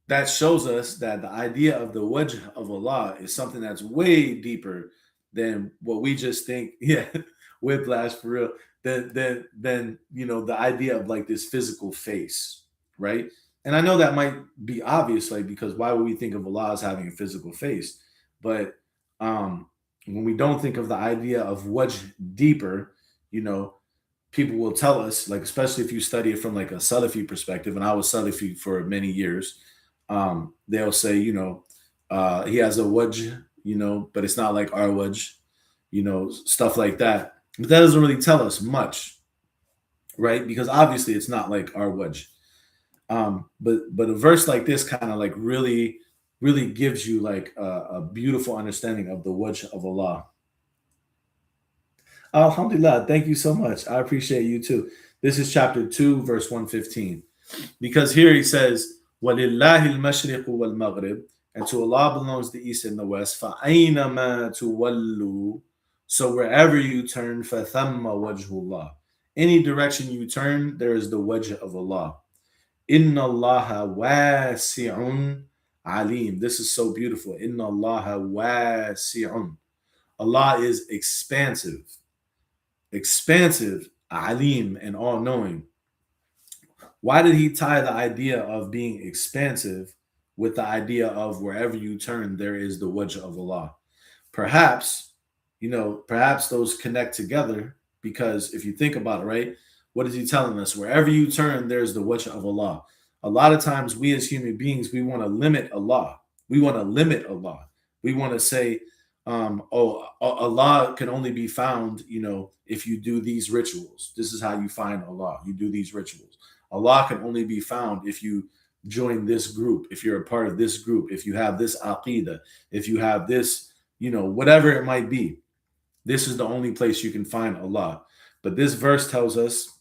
that shows us that the idea of the wajh of Allah is something that's way deeper than what we just think. Yeah, whiplash for real. Than the idea of like this physical face, right? And I know that might be obvious, like, because why would we think of Allah as having a physical face? But when we don't think of the idea of wajh deeper, you know, people will tell us, like, especially if you study it from like a Salafi perspective, and I was Salafi for many years, they'll say, he has a wajh, but it's not like our wajh, stuff like that. But that doesn't really tell us much, right? Because obviously it's not like our wajh. But a verse like this kind of like really gives you like a beautiful understanding of the wajh of Allah. Alhamdulillah. Thank you so much. I appreciate you too. This is chapter 2, verse 115. Because here he says, وَلِلَّهِ الْمَشْرِقُ وَالْمَغْرِبُ, and to Allah belongs the east and the west. فَأَيْنَمَا تُوَلُّوا, so wherever you turn, فَثَمَّ وَجْهُ اللَّهِ, any direction you turn, there is the wajh of Allah. إِنَّ اللَّهَ وَاسِعٌ alim. This is so beautiful. إِنَّ اللَّهَ وَاسِعٌ. Allah is expansive, alim, and all-knowing. Why did he tie the idea of being expansive with the idea of wherever you turn, there is the wajh of Allah? Perhaps, perhaps those connect together, because if you think about it, right, what is he telling us? Wherever you turn, there's the wajh of Allah. A lot of times we as human beings, we want to limit Allah. We want to limit Allah. We want to say, Allah can only be found, if you do these rituals. This is how you find Allah. You do these rituals. Allah can only be found if you join this group, if you're a part of this group, if you have this aqidah, if you have this, whatever it might be. This is the only place you can find Allah. But this verse tells us,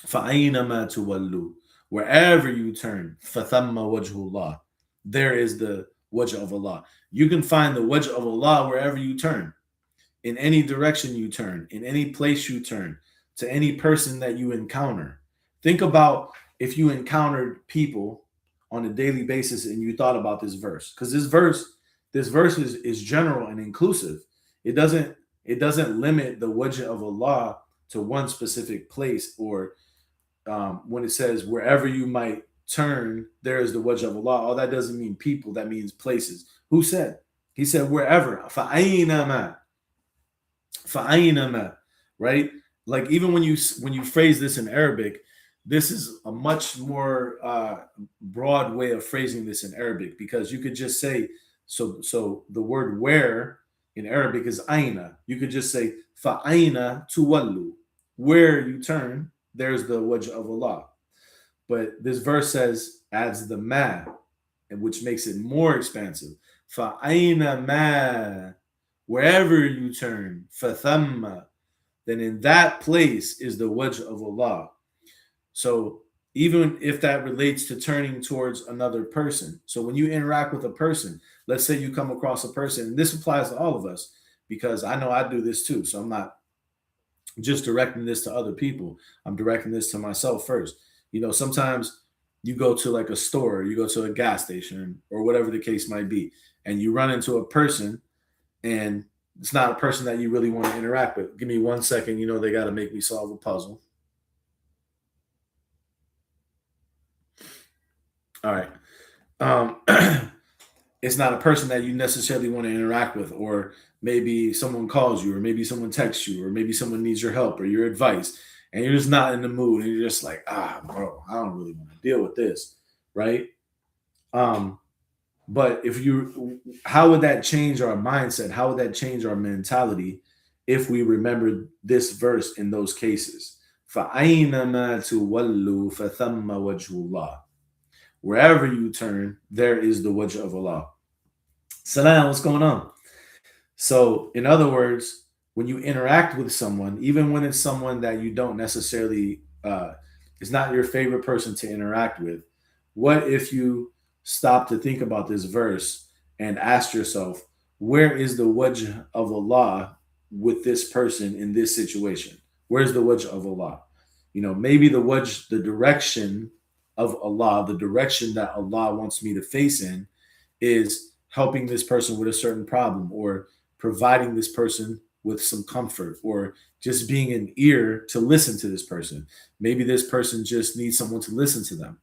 فَأَيْنَمَا تُوَلُّوا, wherever you turn, فَثَمَّ وَجْهُ اللَّهِ, there is the wajh of Allah. You can find the wajh of Allah wherever you turn, in any direction you turn, in any place you turn, to any person that you encounter. Think about if you encountered people on a daily basis and you thought about this verse. Because this verse is general and inclusive. It doesn't it doesn't limit the wajh of Allah to one specific place, or when it says wherever you might turn, there is the wajh of Allah. Oh, that doesn't mean people, that means places. Who said? He said wherever. فَأَيْنَمَا, fa'ayinama, right? Like even when you phrase this in Arabic, this is a much more broad way of phrasing this in Arabic, because you could just say, so the word where in Arabic is aina. You could just say fa'aina tuwallu, where you turn, there's the wajh of Allah. But this verse adds the ma, which makes it more expansive. Fa'aina ma, wherever you turn, fathamma, then in that place is the wajh of Allah. So even if that relates to turning towards another person. So when you interact with a person, let's say you come across a person, and this applies to all of us, because I know I do this too. So I'm not just directing this to other people. I'm directing this to myself first. Sometimes you go to like a store, you go to a gas station, or whatever the case might be, and you run into a person, and it's not a person that you really want to interact with. Give me 1 second. They got to make me solve a puzzle. All right. Um, it's not a person that you necessarily want to interact with, or maybe someone calls you, or maybe someone texts you, or maybe someone needs your help or your advice, and you're just not in the mood, and you're just like, bro, I don't really want to deal with this, right? Um, But how would that change our mindset? How would that change our mentality if we remembered this verse in those cases? فَأَيْنَمَا تُوَلُّوا فَثَمَّ وَجْهُ اللَّهِ. Wherever you turn, there is the wajh of Allah. Salam, what's going on? So, in other words, when you interact with someone, even when it's someone that you don't necessarily, is not your favorite person to interact with, what if you stop to think about this verse and ask yourself, where is the wajh of Allah with this person in this situation? Where's the wajh of Allah? Maybe the wajh, the direction of Allah, the direction that Allah wants me to face in, is helping this person with a certain problem, or providing this person with some comfort, or just being an ear to listen to this person. Maybe this person just needs someone to listen to them,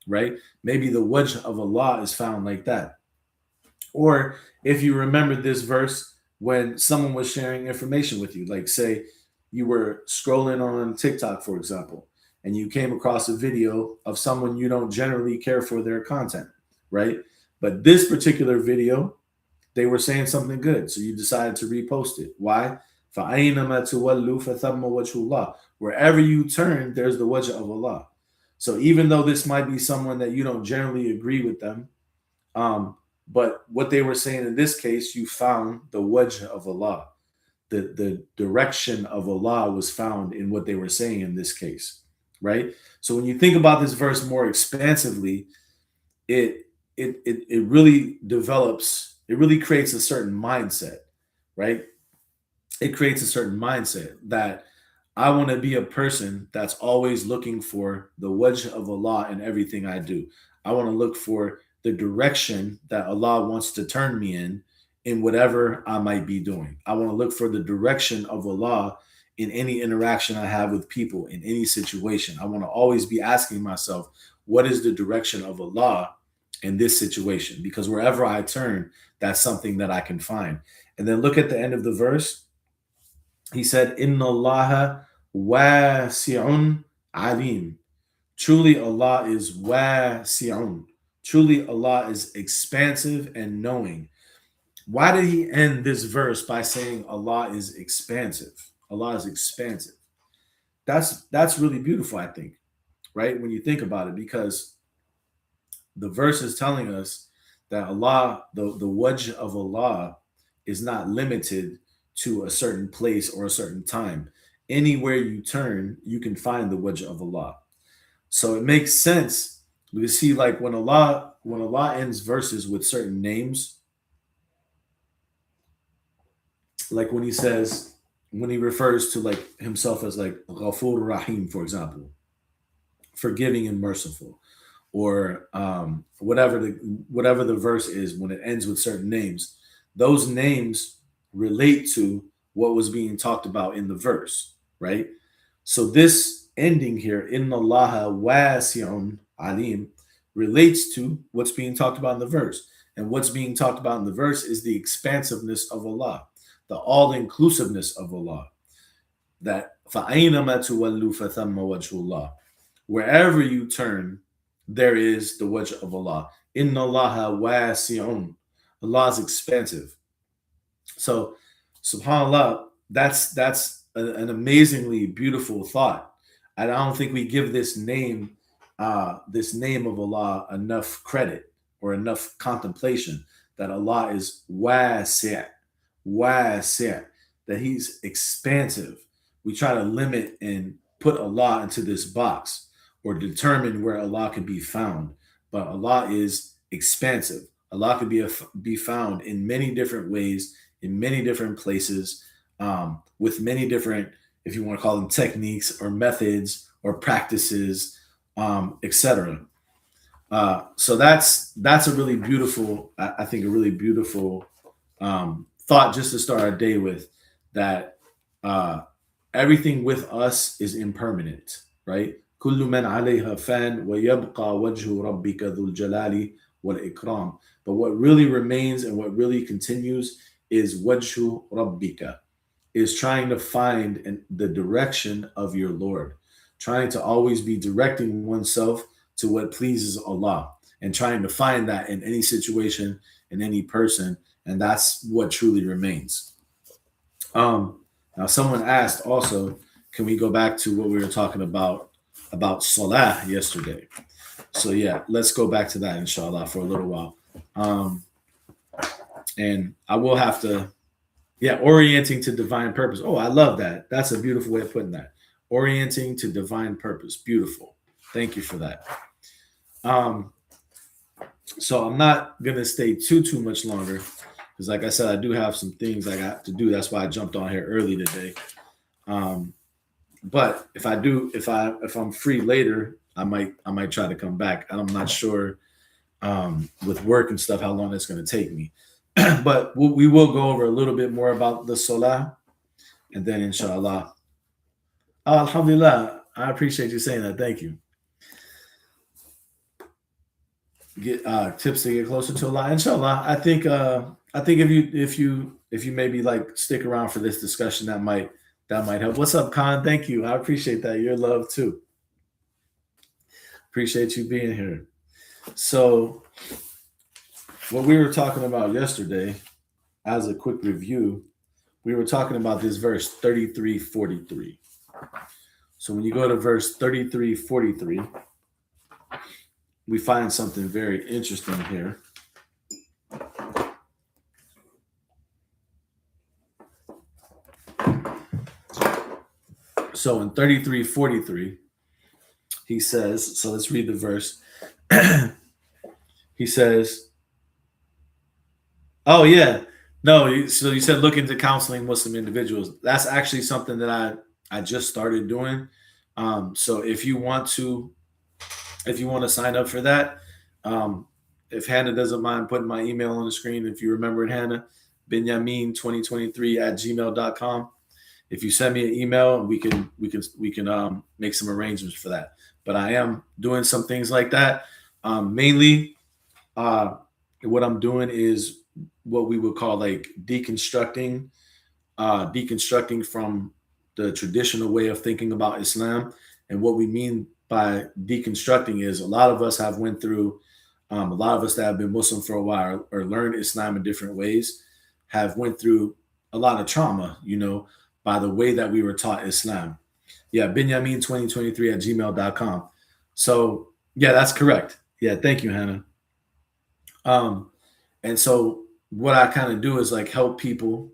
right? Maybe the wajh of Allah is found like that. Or if you remember this verse when someone was sharing information with you, like say you were scrolling on TikTok, for example, and you came across a video of someone you don't generally care for their content, right? But this particular video, they were saying something good, so you decided to repost it. Why? فَأَيْنَمَا تُوَلُّوا فَثَمَّ وَجْهُ اللَّهِ. Wherever you turn, there's the wajh of Allah. So even though this might be someone that you don't generally agree with them, but what they were saying in this case, you found the wajh of Allah. The direction of Allah was found in what they were saying in this case, right? So when you think about this verse more expansively, it it really develops, it really creates a certain mindset, right? It creates a certain mindset that I want to be a person that's always looking for the wajh of Allah in everything I do. I want to look for the direction that Allah wants to turn me in whatever I might be doing. I want to look for the direction of Allah in any interaction I have with people, in any situation. I want to always be asking myself, what is the direction of Allah in this situation? Because wherever I turn, that's something that I can find. And then look at the end of the verse. He said, Inna Allah wasi'un alim. Truly Allah is wasi'un. Truly Allah is expansive and knowing. Why did he end this verse by saying Allah is expansive? Allah is expansive. That's really beautiful, I think, right? When you think about it, because the verse is telling us that Allah, the wajh of Allah, is not limited to a certain place or a certain time. Anywhere you turn, you can find the wajh of Allah. So it makes sense. We see like when Allah ends verses with certain names, like when he refers to like himself as like Ghafur Rahim, for example, forgiving and merciful, or whatever the verse is when it ends with certain names, those names relate to what was being talked about in the verse, right? So this ending here, Inna Allaha wasi'un alim, relates to what's being talked about in the verse. And what's being talked about in the verse is the expansiveness of Allah, the all-inclusiveness of Allah. That فَأَيْنَمَا تُوَلُّوا فَثَمَّ وَجْهُ اللَّهِ. Wherever you turn, there is the wajh of Allah. Inna Allaha wasi'un. Allah is expansive. So, subhanAllah, that's an amazingly beautiful thought. And I don't think we give this name of Allah enough credit or enough contemplation, that Allah is wasi', wasi', that He's expansive. We try to limit and put Allah into this box or determine where Allah can be found, but Allah is expansive. Allah can be found in many different ways, in many different places, with many different, if you want to call them, techniques or methods or practices, etc. So that's a really beautiful, I think, a really beautiful thought just to start our day with. That everything with us is impermanent, right? كل من عليها فان ويبقى وجه ربك ذو الجلال والإكرام. But what really remains and what really continues is wajhu rabbika, is trying to find the direction of your Lord, trying to always be directing oneself to what pleases Allah, and trying to find that in any situation, in any person, and that's what truly remains. Now, someone asked also, can we go back to what we were talking about Salah yesterday? So yeah, let's go back to that inshallah for a little while. And I will have to, yeah, orienting to divine purpose. Oh, I love that. That's a beautiful way of putting that. Orienting to divine purpose. Beautiful. Thank you for that. Um, so I'm not gonna stay too much longer because, like I said, I do have some things I got to do. That's why I jumped on here early today. Um, but if I'm free later, I might try to come back. I'm not sure with work and stuff how long it's going to take me. But we will go over a little bit more about the Salah, and then inshallah. Alhamdulillah, I appreciate you saying that. Thank you. Get tips to get closer to Allah. Inshallah, I think if you maybe like stick around for this discussion, that might help. What's up, Khan? Thank you. I appreciate that. Your love too. Appreciate you being here. So, what we were talking about yesterday, as a quick review, we were talking about this verse 33:43. So when you go to verse 33:43, we find something very interesting here. So in 33:43, he says, so let's read the verse. He says, oh yeah, no, so you said look into counseling Muslim individuals. That's actually something that I just started doing. So if you want to sign up for that, um, if Hannah doesn't mind putting my email on the screen, if you remember it, Hannah, Benjamin2023 at gmail.com. If you send me an email, we can make some arrangements for that. But I am doing some things like that. Mainly, uh, what I'm doing is what we would call like deconstructing from the traditional way of thinking about Islam. And what we mean by deconstructing is a lot of us have went through, a lot of us that have been Muslim for a while or learned Islam in different ways have went through a lot of trauma, by the way that we were taught Islam. Yeah, Benjamin2023 at gmail.com. So yeah, that's correct. Yeah, thank you, Hannah. Um, and so what I kind of do is like help people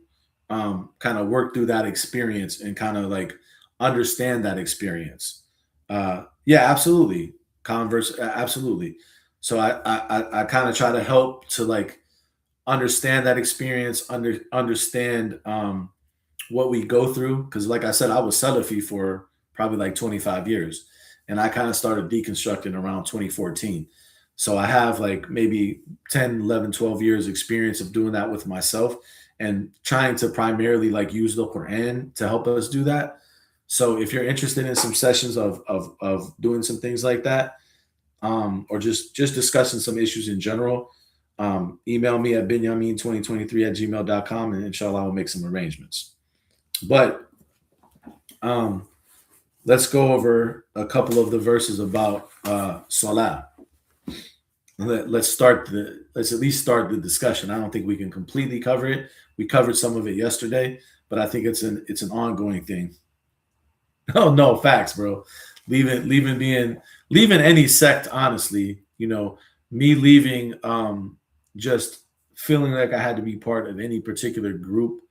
kind of work through that experience and kind of like understand that experience. Yeah, absolutely. Converse, absolutely. So I kind of try to help to like understand that experience, understand what we go through. Because, like I said, I was Salafi for probably like 25 years, and I kind of started deconstructing around 2014. So I have like maybe 10, 11, 12 years experience of doing that with myself and trying to primarily like use the Quran to help us do that. So if you're interested in some sessions of doing some things like that, or just discussing some issues in general, email me at binyamin2023 at gmail.com, and inshallah I'll make some arrangements. But um, let's go over a couple of the verses about salah. Let's at least start the discussion. I don't think we can completely cover it. We covered some of it yesterday, but I think it's an ongoing thing. Oh no, facts, bro. Leaving any sect, honestly, me leaving just feeling like I had to be part of any particular group,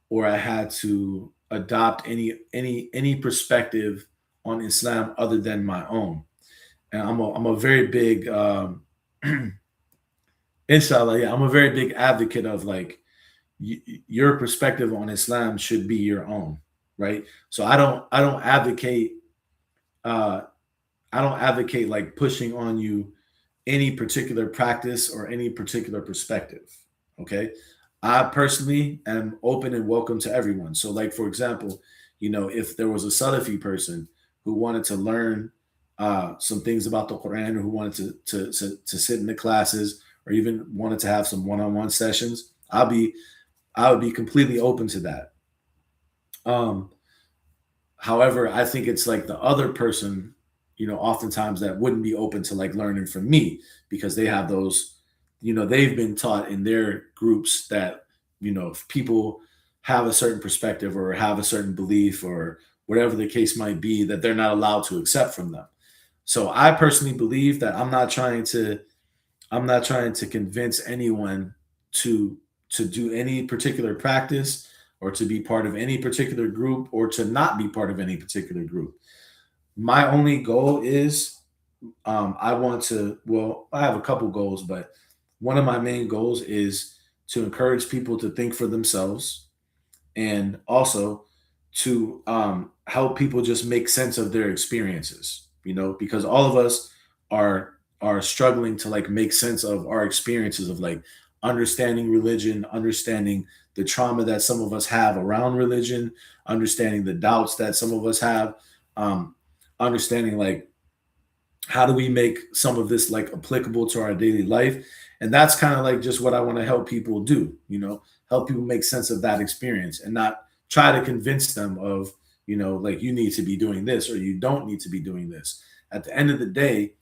or I had to adopt any perspective on Islam other than my own. And I'm a very big inshallah, yeah, I'm a very big advocate of like your perspective on Islam should be your own, right? So uh I don't advocate like pushing on you any particular practice or any particular perspective. Okay. I personally am open and welcome to everyone. So, like, for example, if there was a Salafi person who wanted to learn some things about the Quran, or who wanted to sit in the classes, or even wanted to have some one-on-one sessions, I would be completely open to that. Um, However, I think it's like the other person, oftentimes that wouldn't be open to like learning from me, because they have those, they've been taught in their groups that, if people have a certain perspective or have a certain belief or whatever the case might be, that they're not allowed to accept from them. So I personally believe that I'm not trying to convince anyone to do any particular practice, or to be part of any particular group, or to not be part of any particular group. My only goal is, I want to, well, I have a couple goals, but one of my main goals is to encourage people to think for themselves, and also to help people just make sense of their experiences, because all of us are struggling to like make sense of our experiences of like understanding religion, understanding the trauma that some of us have around religion, understanding the doubts that some of us have, um, understanding like how do we make some of this like applicable to our daily life. And that's kind of like just what I want to help people do, help people make sense of that experience, and not try to convince them of, like, you need to be doing this or you don't need to be doing this. At the end of the day,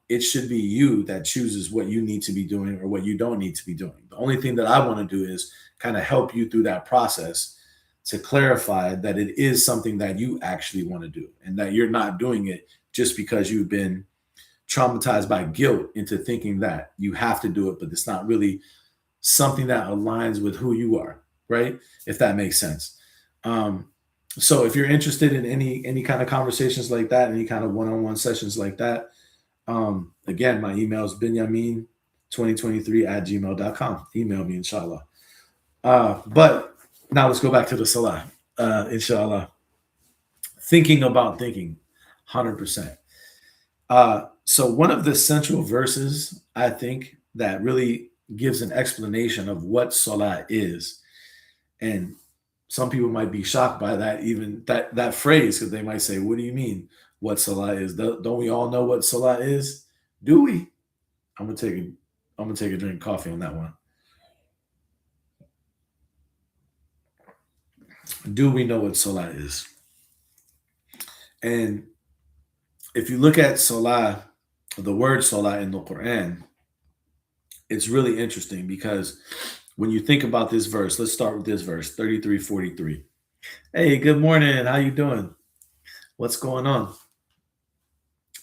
it should be you that chooses what you need to be doing or what you don't need to be doing. The only thing that I want to do is kind of help you through that process, to clarify that it is something that you actually want to do, and that you're not doing it just because you've been traumatized by guilt into thinking that you have to do it, but it's not really something that aligns with who you are, right? If that makes sense. Um, so if you're interested in any kind of conversations like that, any kind of one-on-one sessions like that, again, my email is binyamin2023 at gmail.com. Email me, inshallah. But now let's go back to the salah, inshallah. Thinking about thinking, 100%. So one of the central verses, I think, that really gives an explanation of what salah is, and some people might be shocked by that, even that phrase, because they might say, "What do you mean? What salah is? Don't we all know what salah is? Do we?" I'm gonna take a I'm gonna take a drink of coffee on that one. Do we know what salah is? And if you look at salah, the word salah in the Quran, it's really interesting, because when you think about this verse, let's start with this verse, 33:43. Hey, good morning. How you doing? What's going on?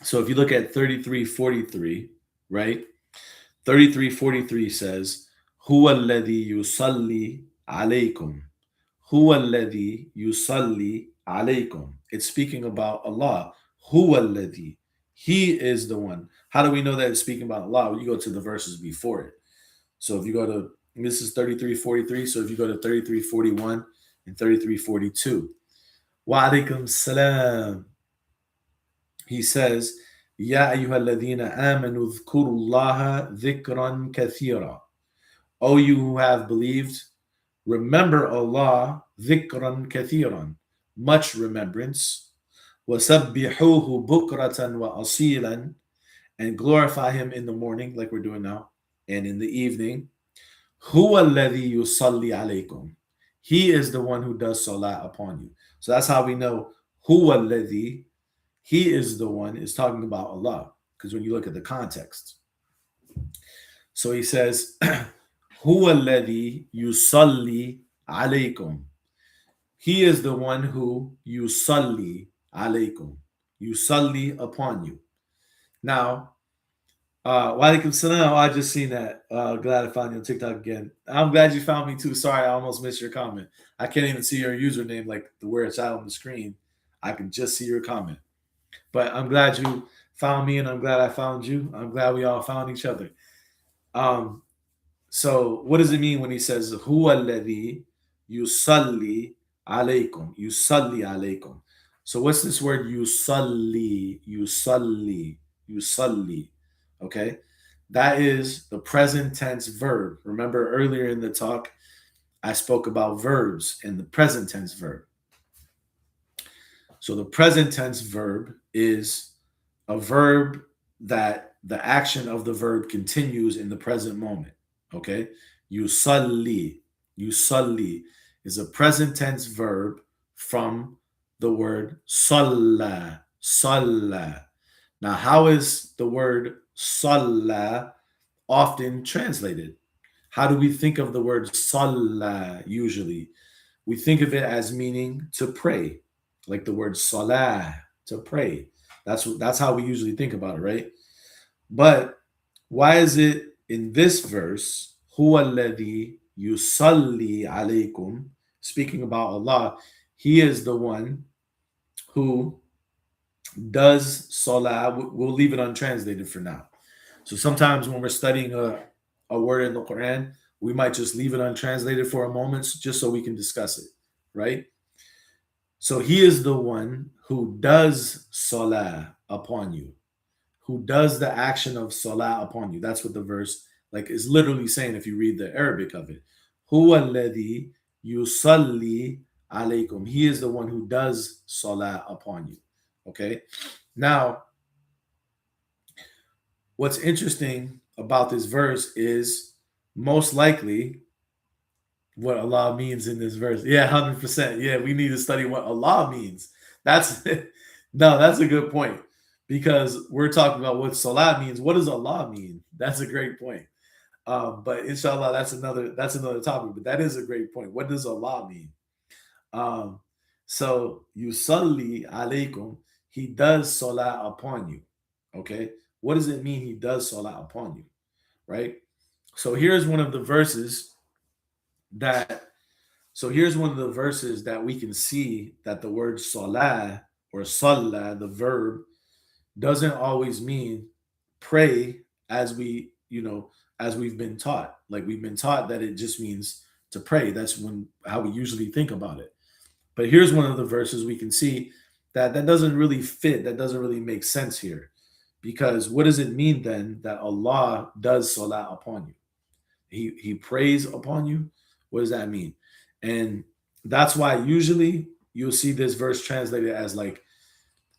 So if you look at 33:43, right? 33:43 says, Huwa alladhi yusalli alaykum. Huwa alladhi yusalli alaykum. It's speaking about Allah. Huwa alladhi. He is the one. How do we know that it's speaking about Allah? Well, you go to the verses before it. So if you go to, this is 33:43. So if you go to 33:41 and 33:42, wa alaykum salam. He says, Ya ayyuhalladhina amanu dhkurullaha dhikran kathira. O you who have believed, remember Allah dhikran kathiran, much remembrance. وَسَبِّحُوهُ بُكْرَةً وَأَصِيلًا, and glorify him in the morning, like we're doing now, and in the evening. هُوَ الَّذِي يُصَلِّي عَلَيْكُمْ. He is the one who does salah upon you. So that's how we know هُوَ الَّذِي, he is the one, is talking about Allah. Because when you look at the context. So he says, هُوَ الَّذِي يُصَلِّي عَلَيْكُمْ. He is the one who yusalli alaykum, yusalli upon you. Now, wa alaikum salam. I just seen that. Glad I found you on TikTok again. I'm glad you found me too. Sorry, I almost missed your comment. I can't even see your username, like the where it's out on the screen. I can just see your comment. But I'm glad you found me, and I'm glad I found you. I'm glad we all found each other. Um, So, what does it mean when he says "Huwa alladhi yusalli alaykum"? Yusalli alaykum. So, what's this word yusalli? Yusalli, yusalli. Okay, that is the present tense verb. Remember earlier in the talk, I spoke about verbs and the present tense verb. So, the present tense verb is a verb that the action of the verb continues in the present moment. Okay? Yusalli. Yusalli is a present tense verb from the word salla. Salla. Now, how is the word salla often translated? How do we think of the word salla usually? We think of it as meaning to pray, like the word salah, to pray. That's how we usually think about it, right? But why is it in this verse, huwa alladhi yusalli alaykum, speaking about Allah, he is the one who does salah. We'll leave it untranslated for now. So sometimes when we're studying a word in the Quran, we might just leave it untranslated for a moment just so we can discuss it, right? So he is the one who does salah upon you, who does the action of salah upon you. That's what the verse like is literally saying if you read the Arabic of it. Huwa alladhi yusalli alaykum. He is the one who does salah upon you. Okay? Now, what's interesting about this verse is most likely what Allah means in this verse. Yeah, 100%. Yeah, we need to study what Allah means. That's no, that's a good point because we're talking about what salah means. What does Allah mean? That's a great point. But inshallah, that's another topic. But that is a great point. What does Allah mean? Um, so yusalli alaykum, he does salah upon you. Okay, what does it mean? He does salah upon you, right? So here's one of the verses that here's one of the verses that we can see that the word salah or salah, the verb, doesn't always mean pray as as we've been taught. Like we've been taught that it just means to pray. That's how we usually think about it. But here's one of the verses we can see that doesn't really fit, that doesn't really make sense here. Because what does it mean then that Allah does salah upon you? He prays upon you. What does that mean? And that's why usually you'll see this verse translated as like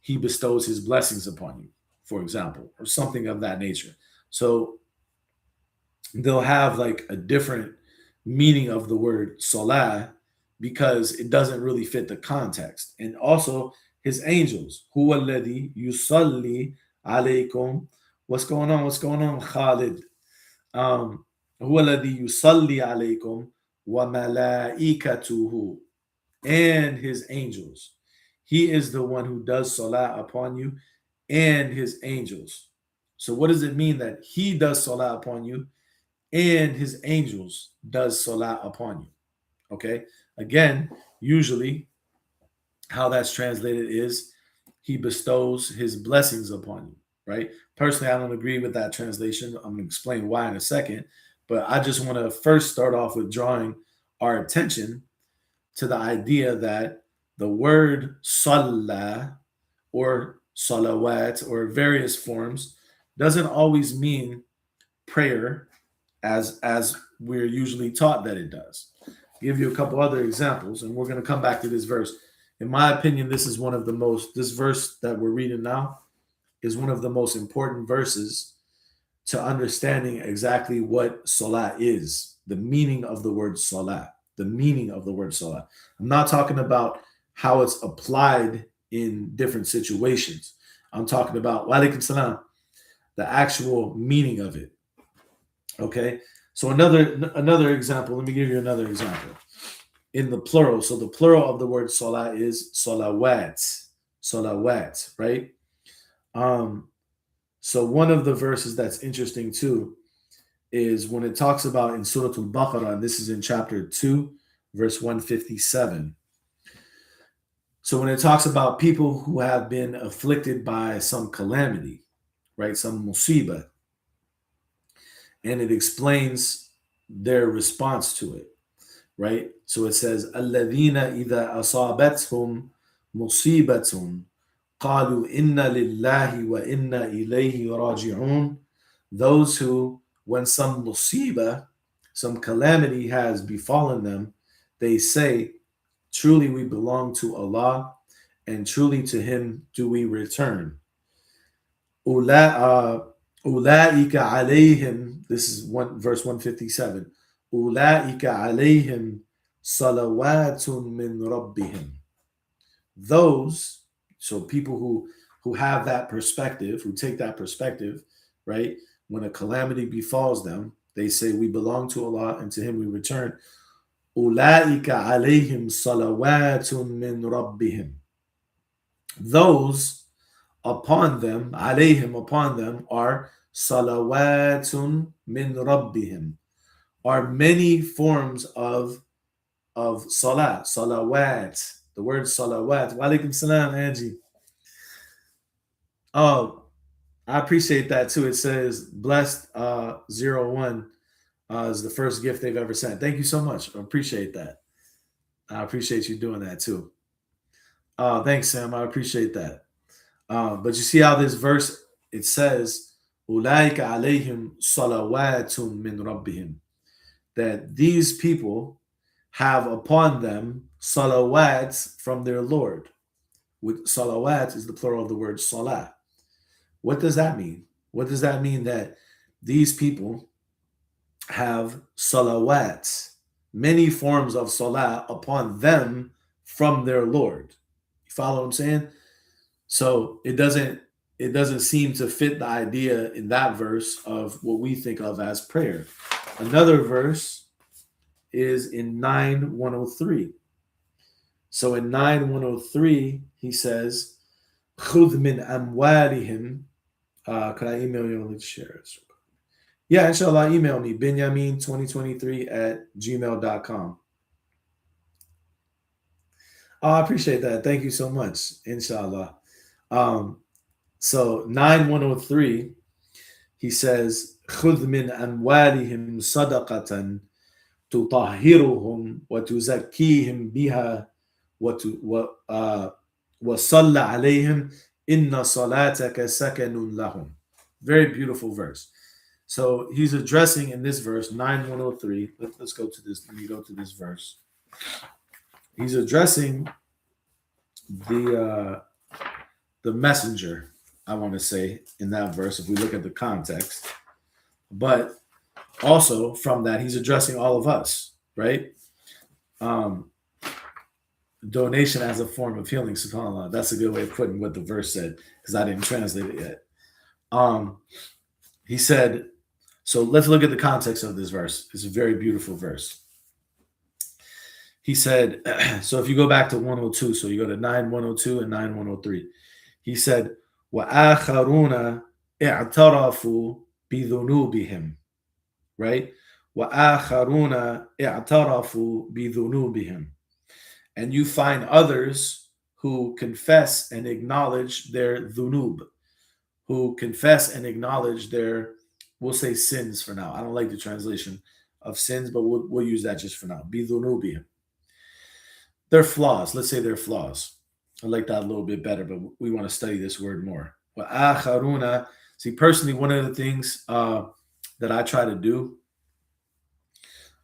he bestows his blessings upon you, for example, or something of that nature. So they'll have like a different meaning of the word salah because it doesn't really fit the context. And also his angels, huwa alladhi yusalli alaykum. What's going on? What's going on, Khalid? Um, هو الذي يصلي عليكم وملائكته, and his angels. He is the one who does salah upon you and his angels. So what does it mean that he does salah upon you and his angels does salah upon you? Okay. Again, usually how that's translated is he bestows his blessings upon you, right? Personally, I don't agree with that translation. I'm going to explain why in a second. But I just want to first start off with drawing our attention to the idea that the word salah or salawat or various forms doesn't always mean prayer as we're usually taught that it does. I'll give you a couple other examples, and we're going to come back to this verse. In my opinion, this is one of the most, this verse that we're reading now is one of the most important verses to understanding exactly what salah is, the meaning of the word salah, the meaning of the word salah. I'm not talking about how it's applied in different situations. I'm talking about, wa alaikum salam, the actual meaning of it. Okay. So another example, let me give you another example. In the plural, so the plural of the word salah is salawat. Salawat, right? Um, so one of the verses that's interesting too is when it talks about in Surah Al-Baqarah, and this is in chapter 2, verse 157. So when it talks about people who have been afflicted by some calamity, right, some musibah, and it explains their response to it, right? So it says, الَّذِينَ إِذَا أَصَابَتْهُمْ مُصِيبَةٌ قَالُوا إِنَّا لِلَّهِ وَإِنَّا إِلَيْهِ رَاجِعُونَ. Those who, when some musibah, some calamity has befallen them, they say, truly we belong to Allah, and truly to Him do we return. Ulaika alayhim, this is verse 157. Ulaika alayhim salawatun min rabbihim. Those, so people who have that perspective, who take that perspective, right? When a calamity befalls them, they say, we belong to Allah and to Him we return. Ulaika alayhim salawatun min rabbihim. Those upon them, alayhim upon them, are salawatun min rabbihim, are many forms of salah, salawat. The word salawat. Wa alaikum salam, Angie. Oh, I appreciate that too. It says blessed 01 is the first gift they've ever sent. Thank you so much. I appreciate that. I appreciate you doing that too. Thanks, Sam. I appreciate that. But you see how this verse it says, "Ulaika alayhim salawatum min rabbihim," that these people have upon them salawats from their Lord. With salawat is the plural of the word salah. What does that mean? What does that mean that these people have salawats, many forms of salah upon them from their Lord? You follow what I'm saying? So it doesn't seem to fit the idea in that verse of what we think of as prayer. Another verse is in 9:103. So in 9:103, he says, "Khudh min amwalihim." Could I email you? Let's share it. Yeah, inshallah, email me, benjamin2023 at gmail.com. Oh, I appreciate that. Thank you so much. Inshallah. Um, so 9:103, he says, خذ من أموالهم صدقة تطهرهم وتزكيهم بها وصل عليهم إن صلاتك سكن لهم. Very beautiful verse. So he's addressing in this verse 9:103. Let's go to this. Let me go to this verse. He's addressing the messenger, I want to say, in that verse, if we look at the context. But also from that, he's addressing all of us, right? Um, donation as a form of healing, subhanAllah. That's a good way of putting what the verse said, because I didn't translate it yet. He said, so let's look at the context of this verse. It's a very beautiful verse. He said, so if you go back to 102, so you go to 9:102 and 9:103, he said, وَآخَرُونَ اعْتَرَفُوا بِذُنُوبِهِمْ, right? وَآخَرُونَ اعْتَرَفُوا بِذُنُوبِهِمْ. And you find others who confess and acknowledge their dhunub, who confess and acknowledge their, we'll say sins for now. I don't like the translation of sins, but we'll use that just for now. Bidhunubihim. Their flaws. Let's say their flaws. I like that a little bit better, but we want to study this word more. Wa See, personally, one of the things that I try to do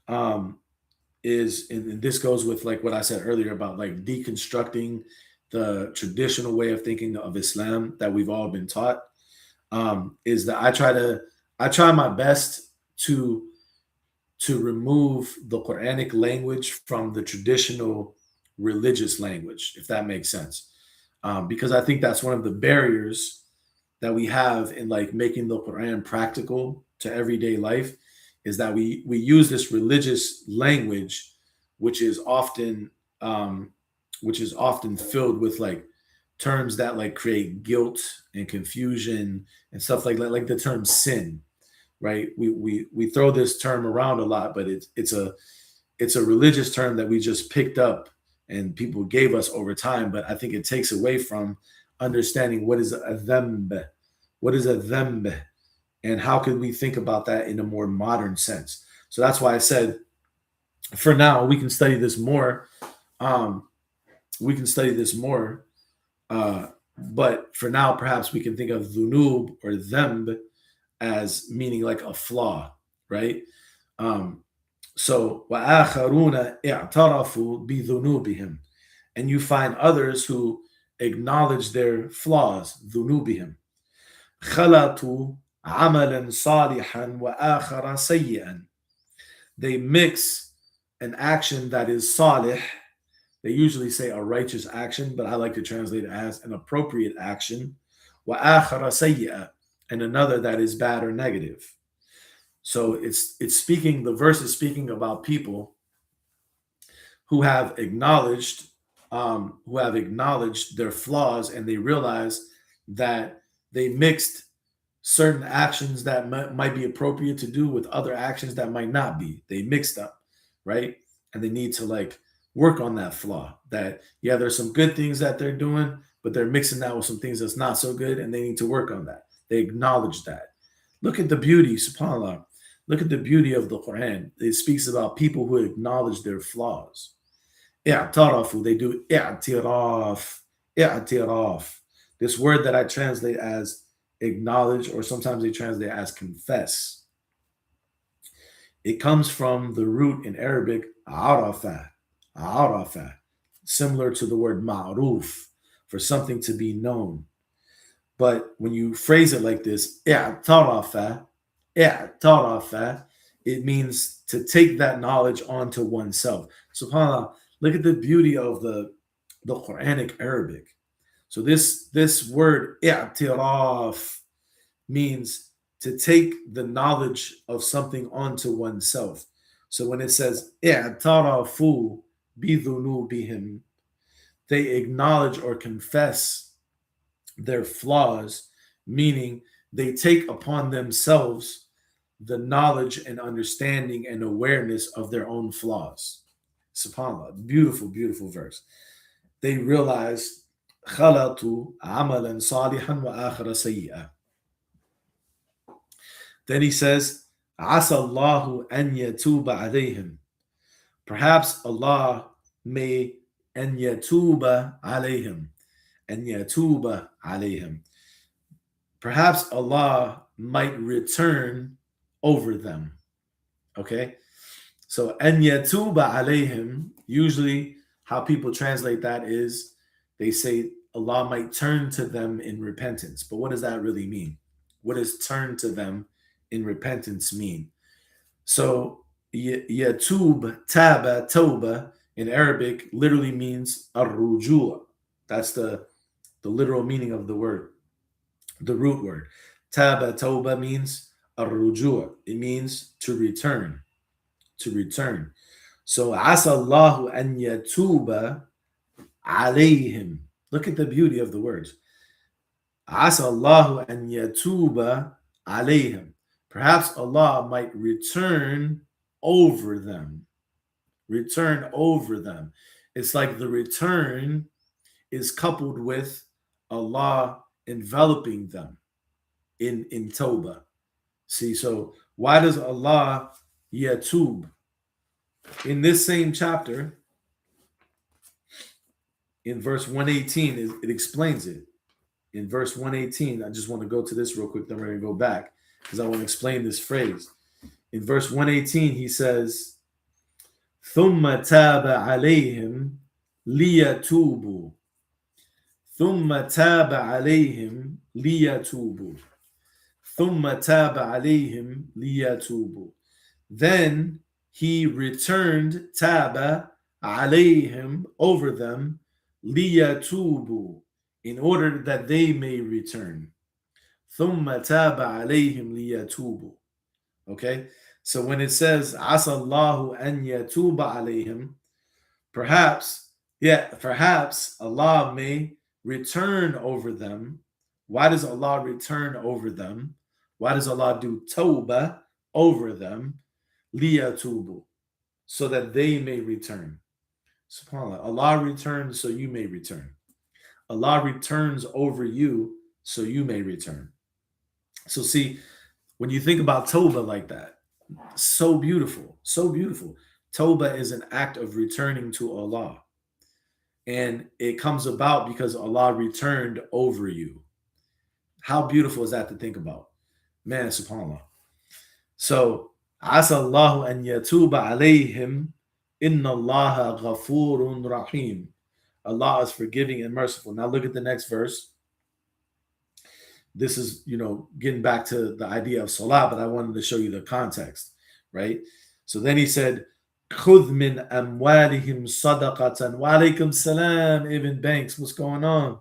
um, is, and this goes with like what I said earlier about like deconstructing the traditional way of thinking of Islam that we've all been taught, is that I try my best to remove the Quranic language from the traditional religious language, if that makes sense. Because I think that's one of the barriers that we have in like making the Quran practical to everyday life, is that we use this religious language, which is often um, filled with like terms that like create guilt and confusion and stuff like the term sin, right? We throw this term around a lot, but it's a religious term that we just picked up and people gave us over time. But I think it takes away from understanding what is a dhanb, what is a dhanb, and how can we think about that in a more modern sense. So that's why I said, for now, we can study this more. Um, we can study this more. Uh, but for now, perhaps we can think of dhunub or dhanb as meaning like a flaw, right? Um, so وَآخَرُونَ اعْتَرَفُوا بِذُنُوبِهِمْ, and you find others who acknowledge their flaws, ذُنُوبِهِمْ. خَلَطُوا عَمَلًا صَالِحًا وَآخَرَ سَيِّئًا. They mix an action that is salih. They usually say a righteous action, but I like to translate it as an appropriate action. وَآخَرَ سَيِّئًا, and another that is bad or negative. So it's speaking, the verse is speaking about people who have acknowledged their flaws, and they realize that they mixed certain actions that might be appropriate to do with other actions that might not be. They mixed up, right? And they need to like work on that flaw. That, yeah, there's some good things that they're doing, but they're mixing that with some things that's not so good, and they need to work on that. They acknowledge that. Look at the beauty, subhanAllah. Look at the beauty of the Quran. It speaks about people who acknowledge their flaws. I'tarafu, they do i'tiraf, i'tiraf. This word that I translate as acknowledge, or sometimes they translate as confess. It comes from the root in Arabic, arafa, arafa, similar to the word ma'ruf, for something to be known. But when you phrase it like this, i'tarafa, i'tarafa, it means to take that knowledge onto oneself. SubhanAllah, look at the beauty of the Quranic Arabic. So this word i'tiraf means to take the knowledge of something onto oneself. So when it says i'tarafu bidhunubihim, they acknowledge or confess their flaws, meaning they take upon themselves the knowledge and understanding and awareness of their own flaws. SubhanAllah, beautiful, beautiful verse. They realize خلطوا عملا صالحا وآخر سيئا. Then he says, عسى الله أن يتوب عليهم. Perhaps Allah may أن يتوب عليهم. أن يتوب عليهم. Perhaps Allah might return over them. Okay? So أن يتوب عليهم, usually how people translate that is they say Allah might turn to them in repentance. But what does that really mean? What does turn to them in repentance mean? So yatub, taba, tawba in Arabic literally means ar-rujua. That's the literal meaning of the word, the root word. Taba, tawba means ar-rujua. It means to return, to return. So asallahu an yatuba alayhim. Look at the beauty of the words. Asallahu an yatuba alayhim. Perhaps Allah might return over them. Return over them. It's like the return is coupled with Allah enveloping them in Tawbah. See, so why does Allah yatub? In this same chapter, in verse 118, it explains it. In verse 118, I just want to go to this real quick, then we're going to go back because I want to explain this phrase. In verse 118, he says, ثُمَّ تَابَ عَلَيْهِمْ لِيَتُوبُوا ثُمَّ تَابَ عَلَيْهِمْ لِيَتُوبُوا ثُمَّ تَابَ عَلَيْهِمْ لِيَتُوبُوا. Then he returned taba alayhim over them liyatubu in order that they may return. Thumma taba alayhim liyatubu. Okay, so when it says asallahu an yatuba alayhim, perhaps Allah may return over them. Why does Allah return over them? Why does Allah do tawbah over them? Liyatubu, so that they may return. SubhanAllah. Allah returns so you may return. Allah returns over you so you may return. So see, when you think about Tawbah like that, so beautiful, so beautiful. Tawbah is an act of returning to Allah. And it comes about because Allah returned over you. How beautiful is that to think about? Man, SubhanAllah. So, عسى الله أن يتوب عليهم إن الله غفور رحيم. Allah is forgiving and merciful. Now look at the next verse. This is, getting back to the idea of salah, but I wanted to show you the context, right? So then he said, خُذْ مِنْ أَمْوَالِهِمْ صَدَقَةً. Wa alaykum salam, Ibn Banks. What's going on?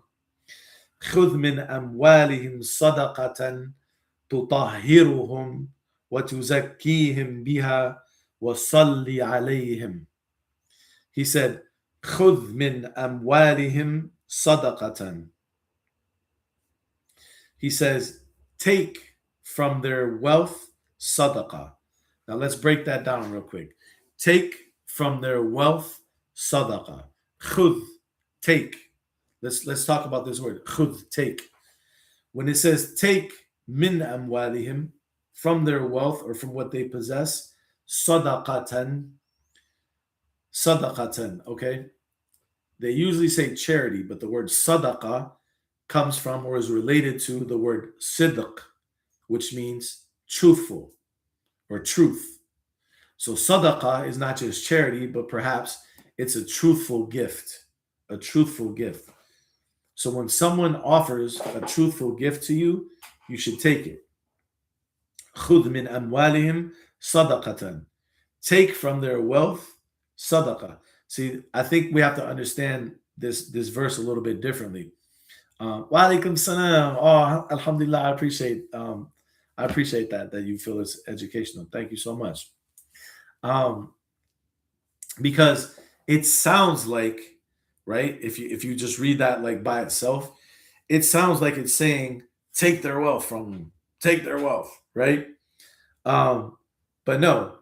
خُذْ مِنْ أَمْوَالِهِمْ صَدَقَةً تُطَهِّرُهُمْ وَتُزَكِّيهِمْ بِهَا وَصَلِّ عَلَيْهِمْ. He said, خُذْ مِنْ أَمْوَالِهِمْ صَدَقَةً. He says, take from their wealth sadaqah. Now let's break that down real quick. Take from their wealth sadaqah. Khudh, take. Let's talk about this word. Khudh, take. When it says take min amwalihim, from their wealth or from what they possess, sadaqatan, okay? They usually say charity, but the word sadaqah comes from or is related to the word sidq, which means truthful or truth. So sadaqah is not just charity, but perhaps it's a truthful gift, a truthful gift. So when someone offers a truthful gift to you, you should take it. خُذْ مِنْ أَمْوَالِهِمْ صَدَقَةً. Take from their wealth sadaqah. See, I think we have to understand this verse a little bit differently. Wa alaikum salam. Oh, alhamdulillah, I appreciate that you feel it's educational. Thank you so much. Because it sounds like, right, if you just read that like by itself, it sounds like it's saying take their wealth from them, take their wealth, right? But no,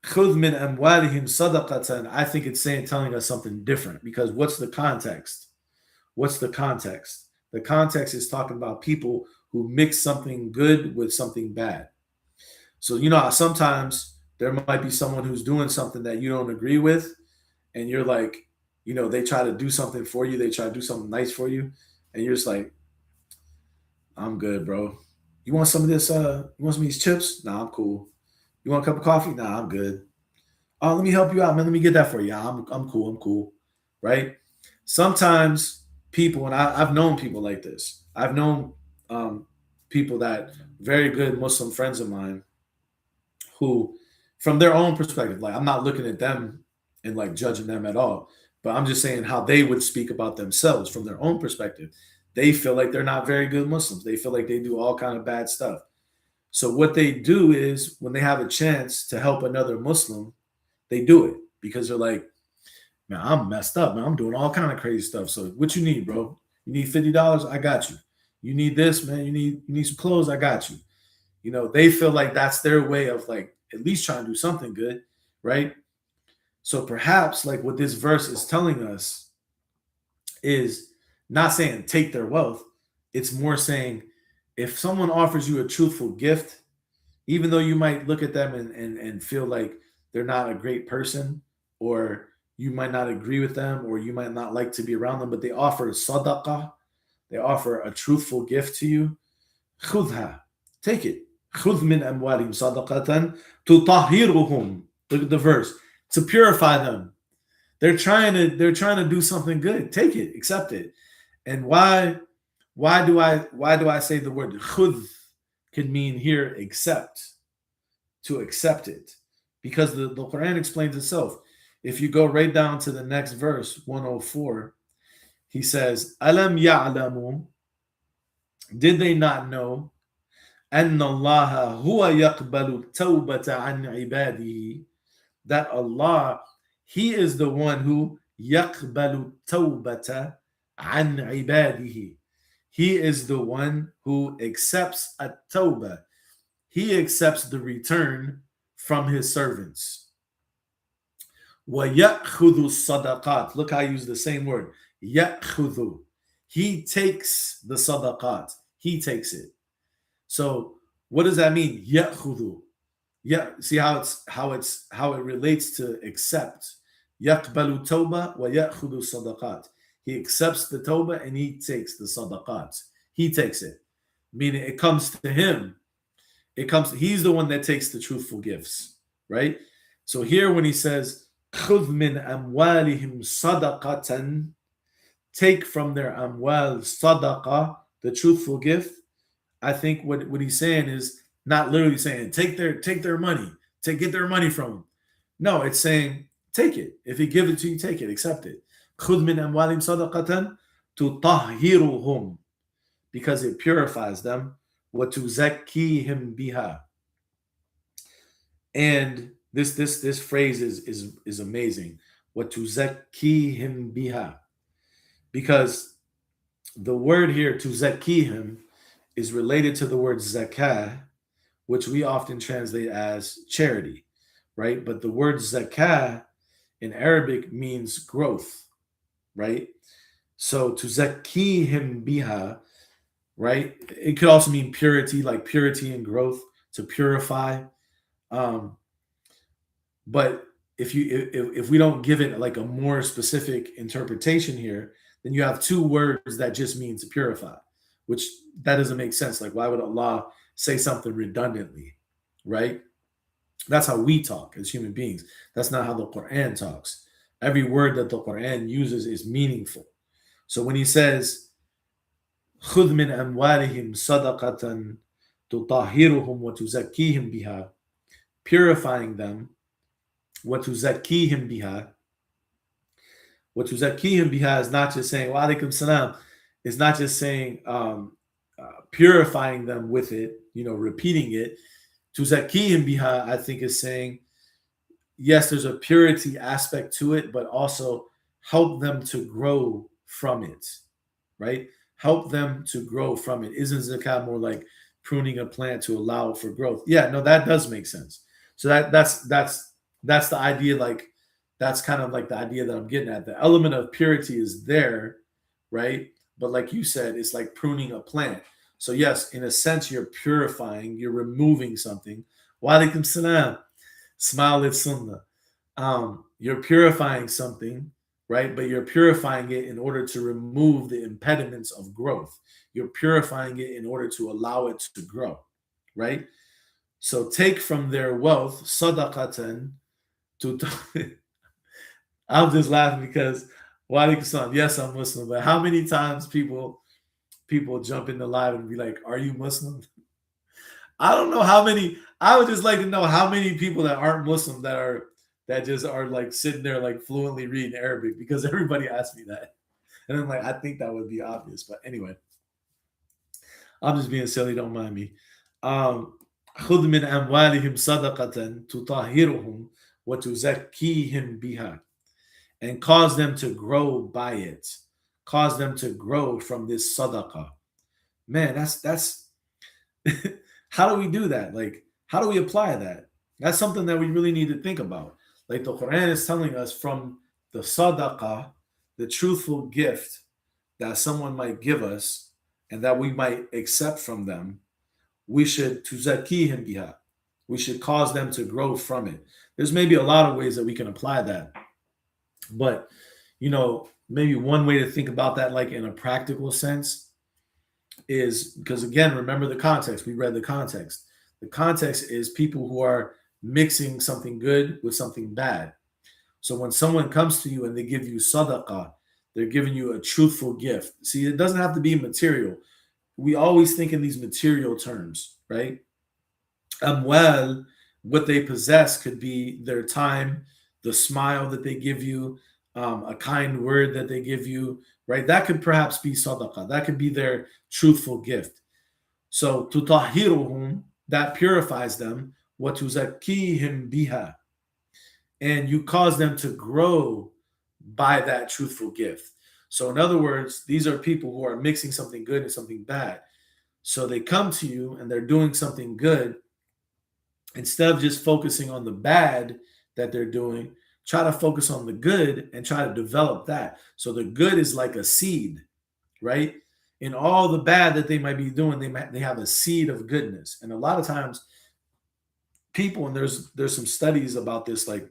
خُذْ مِنْ أَمْوَالِهِمْ صَدَقَةً. I think it's telling us something different, because what's the context? What's the context? The context is talking about people who mix something good with something bad. So, sometimes there might be someone who's doing something that you don't agree with, and you're like, they try to do something for you, they try to do something nice for you, and you're just like, I'm good, bro. You want some of this? You want some of these chips? Nah, I'm cool. You want a cup of coffee? Nah, I'm good. Oh, let me help you out, man. Let me get that for you. Yeah, I'm cool. I'm cool. Right? Sometimes people, and I've known people like this. I've known people that very good Muslim friends of mine who, from their own perspective, like I'm not looking at them and like judging them at all, but I'm just saying how they would speak about themselves from their own perspective. They feel like they're not very good Muslims. They feel like they do all kind of bad stuff. So what they do is when they have a chance to help another Muslim, they do it because they're like, man, I'm messed up, man. I'm doing all kind of crazy stuff. So what you need, bro? You need $50? I got you. You need this, man. You need some clothes? I got you. They feel like that's their way of like at least trying to do something good, right? So perhaps like what this verse is telling us is not saying take their wealth. It's more saying if someone offers you a truthful gift, even though you might look at them and feel like they're not a great person, or you might not agree with them, or you might not like to be around them, but they offer sadaqah, they offer a truthful gift to you, khudha, take it. Khudh min amwalim sadaqatan tutahhiruhum. Look at the verse. To purify them. They're trying to do something good. Take it, accept it. And why do I say the word khudh could mean here accept, to accept it? Because the Quran explains itself. If you go right down to the next verse, 104, he says, Alam ya'lamu, did they not know, أن الله هو يقبل التوبة عن عباده, that Allah, He is the one who يقبل التوبة عن عباده. He is the one who accepts at-tawbah. He accepts the return from His servants. وَيَأْخُذُ الصَّدَقَاتِ. Look how I use the same word. يَأْخُذُ. He takes the sadaqat. He takes it. So what does that mean? يَأْخُذُ. Yeah, see how it relates to accept. يَقْبَلُ التَّوْبَةَ وَيَأْخُذُ الصَّدَقَاتِ. He accepts the tawbah and he takes the sadaqat. He takes it. Meaning it comes to him. He's the one that takes the truthful gifts, right? So here when he says, خُذْ مِنْ أَمْوَالِهِمْ صَدَقَةً, take from their amwal sadaqah, the truthful gift, I think what he's saying is not literally saying take their money, get their money from them. No, it's saying take it. If he gives it to you, take it, accept it. خُذْ مِنْ أَمْوَالِهِمْ صَدَقَةً تُطَهِّرُهُم, because it purifies them. وَتُزَكِّيهِمْ بِهَا. And this phrase is amazing. وَتُزَكِّيهِمْ بِهَا. Because the word here, tuzakkihim, is related to the word zakah, which we often translate as charity, right? But the word zakah in Arabic means growth, right? So tuzakkihim biha, right? It could also mean purity, like purity and growth, to purify. Um, but if we don't give it like a more specific interpretation here, then you have two words that just mean to purify, which that doesn't make sense. Like, why would Allah say something redundantly, right? That's how we talk as human beings. That's not how the Quran talks. Every word that the Quran uses is meaningful. So when he says, خُذْ مِنْ أَمْوَالِهِمْ صَدَقَةً تُطَهِّرُهُمْ وَتُزَكِّيهِمْ بِهَا, purifying them, وَتُزَكِّيهِمْ بِهَا. وَتُزَكِّيهِمْ بِهَا is not just saying, wa alaikum salam, it's not just saying purifying them with it, repeating it. Tuzakihim biha, I think, is saying, yes, there's a purity aspect to it, but also help them to grow from it, right? Help them to grow from it. Isn't zakat more like pruning a plant to allow for growth? Yeah, no, that does make sense. So that's the idea. Like, that's kind of like the idea that I'm getting at. The element of purity is there, right? But like you said, it's like pruning a plant. So yes, in a sense, you're purifying, you're removing something. Wa alaikum salam. Smile at sunnah. You're purifying something, right? But you're purifying it in order to remove the impediments of growth. You're purifying it in order to allow it to grow, right? So take from their wealth, sadaqatan, to I'm just laughing because wa alaikum salam. Yes, I'm Muslim, but how many times people jump in the live and be like, "Are you Muslim?" I don't know how many. I would just like to know how many people that aren't Muslim that just are like sitting there like fluently reading Arabic, because everybody asks me that, and I'm like, I think that would be obvious, but anyway, I'm just being silly. Don't mind me. خُذْ مِنْ أَمْوَالِهِمْ صَدَقَةً تُطَهِّرُهُمْ وَتُزَكِّيهِمْ بِهَا, and cause them to grow by it, cause them to grow from this sadaqah. Man, that's how do we do that? Like, how do we apply that? That's something that we really need to think about. Like, the Quran is telling us from the sadaqah, the truthful gift, that someone might give us and that we might accept from them, we should tuzakihim biha. We should cause them to grow from it. There's maybe a lot of ways that we can apply that, but maybe one way to think about that, like in a practical sense, is because again, remember the context. We read the context. The context is people who are mixing something good with something bad. So when someone comes to you and they give you sadaqah, they're giving you a truthful gift. See, it doesn't have to be material. We always think in these material terms, right? Well, what they possess could be their time, the smile that they give you, a kind word that they give you, right? That could perhaps be sadaqah. That could be their truthful gift. So tutahiruhum, that purifies them. What tuzakihim biha, and you cause them to grow by that truthful gift. So in other words, these are people who are mixing something good and something bad. So they come to you and they're doing something good. Instead of just focusing on the bad that they're doing, try to focus on the good and try to develop that. So the good is like a seed, right? In all the bad that they might be doing, they have a seed of goodness. And a lot of times people, and there's some studies about this, like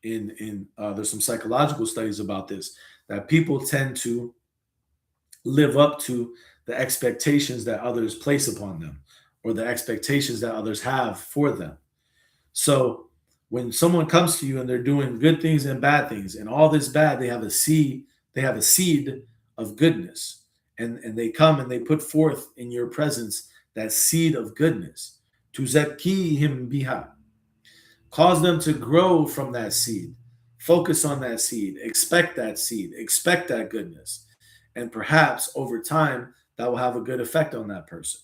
there's some psychological studies about this, that people tend to live up to the expectations that others place upon them, or the expectations that others have for them. So when someone comes to you and they're doing good things and bad things, and all this bad, they have a seed of goodness. And they come and they put forth in your presence that seed of goodness. To him biha. Cause them to grow from that seed. Focus on that seed. Expect that seed. Expect that goodness. And perhaps over time, that will have a good effect on that person,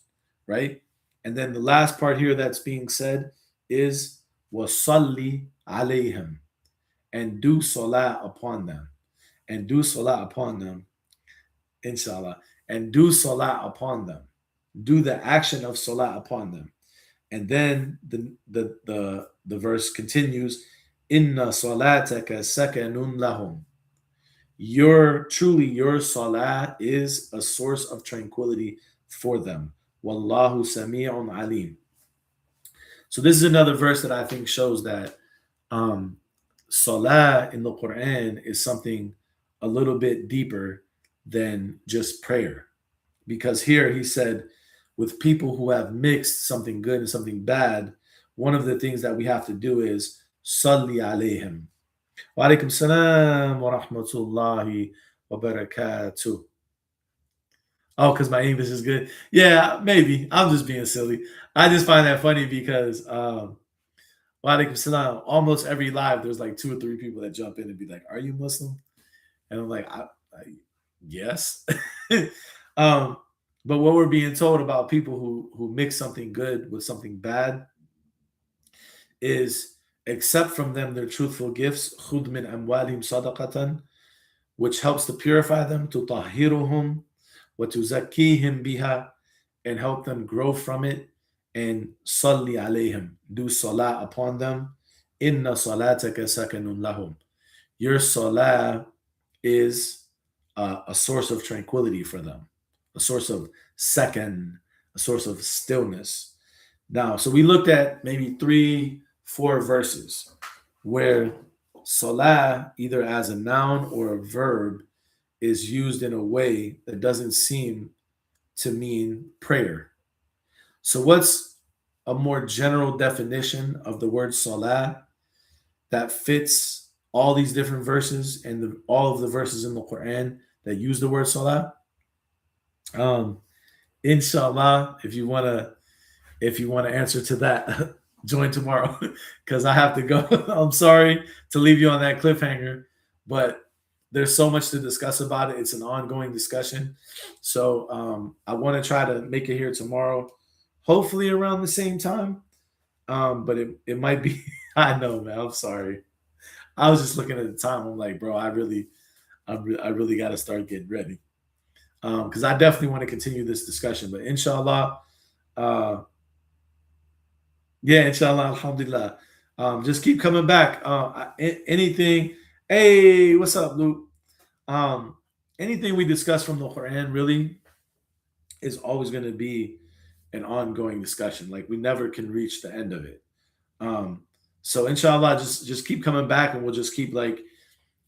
right? And then the last part here that's being said is wasalli alayhim, and do salah upon them, and do salah upon them, inshallah, and do salah upon them. Do the action of salah upon them. And then the verse continues, Inna salataka sakanun lahum. Your salah is a source of tranquility for them. Wallahu sami'un alim. So this is another verse that I think shows that um, salah in the Quran is something a little bit deeper than just prayer. Because here he said, with people who have mixed something good and something bad, one of the things that we have to do is salli alayhim. Wa alaikum salam wa rahmatullahi wa barakatuh. Oh, because my English is good. Yeah, maybe. I'm just being silly. I just find that funny because wa alaikum salam, almost every live, there's like two or three people that jump in and be like, "Are you Muslim?" And I'm like, yes. um, but what we're being told about people who mix something good with something bad is accept from them their truthful gifts, khud min amwalihim sadaqatan, which helps to purify them, to tahiruhum, wa tuzakkihim biha, and help them grow from it, and salli alayhim, do salah upon them, inna salataka sakanun lahum. Your salah is a source of tranquility for them, a source of second, a source of stillness. Now, so we looked at maybe 3, 4 verses where salah, either as a noun or a verb, is used in a way that doesn't seem to mean prayer. So, what's a more general definition of the word salah that fits all these different verses and all of the verses in the Quran that use the word salah? Um, inshallah, if you want to answer to that, join tomorrow because I have to go. I'm sorry to leave you on that cliffhanger, but there's so much to discuss about it. It's an ongoing discussion. So I want to try to make it here tomorrow, hopefully around the same time. But it might be, I know, man. I'm sorry. I was just looking at the time. I'm like, bro, I really got to start getting ready. Because I definitely want to continue this discussion. But inshallah, uh, yeah, inshallah, alhamdulillah. Just keep coming back. Anything. Hey, what's up, Luke? Um, anything we discuss from the Quran really is always going to be an ongoing discussion. Like we never can reach the end of it. Um, so inshallah, just keep coming back, and we'll just keep like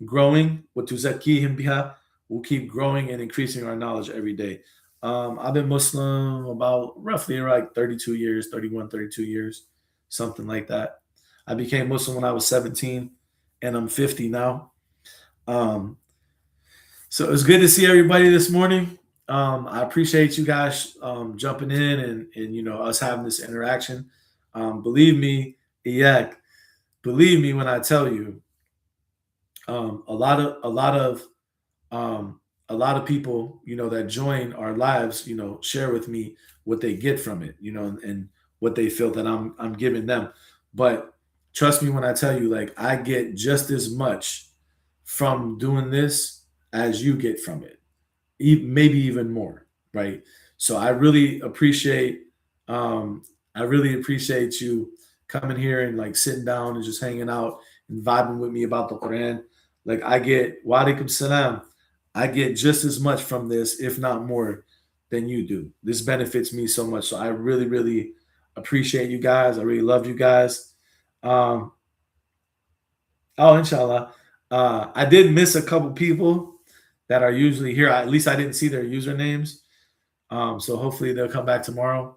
growing. What tuzakihim biha, we'll keep growing and increasing our knowledge every day. I've been Muslim about roughly like 32 years, 31, 32 years, something like that. I became Muslim when I was 17, and I'm 50 now. Um, so it was good to see everybody this morning. I appreciate you guys jumping in and us having this interaction. Believe me, yeah, believe me when I tell you, a lot of um, a lot of people that join our lives share with me what they get from it, and what they feel that I'm giving them. But trust me when I tell you, like I get just as much from doing this as you get from it, maybe even more, right? So um, I really appreciate you coming here and like sitting down and just hanging out and vibing with me about the Quran. Like I get wa alaikum salam. I get just as much from this, if not more, than you do. This benefits me so much. So I really, really appreciate you guys. I really love you guys. Um, oh, inshallah. I did miss a couple people that are usually here. At least I didn't see their usernames. So hopefully they'll come back tomorrow.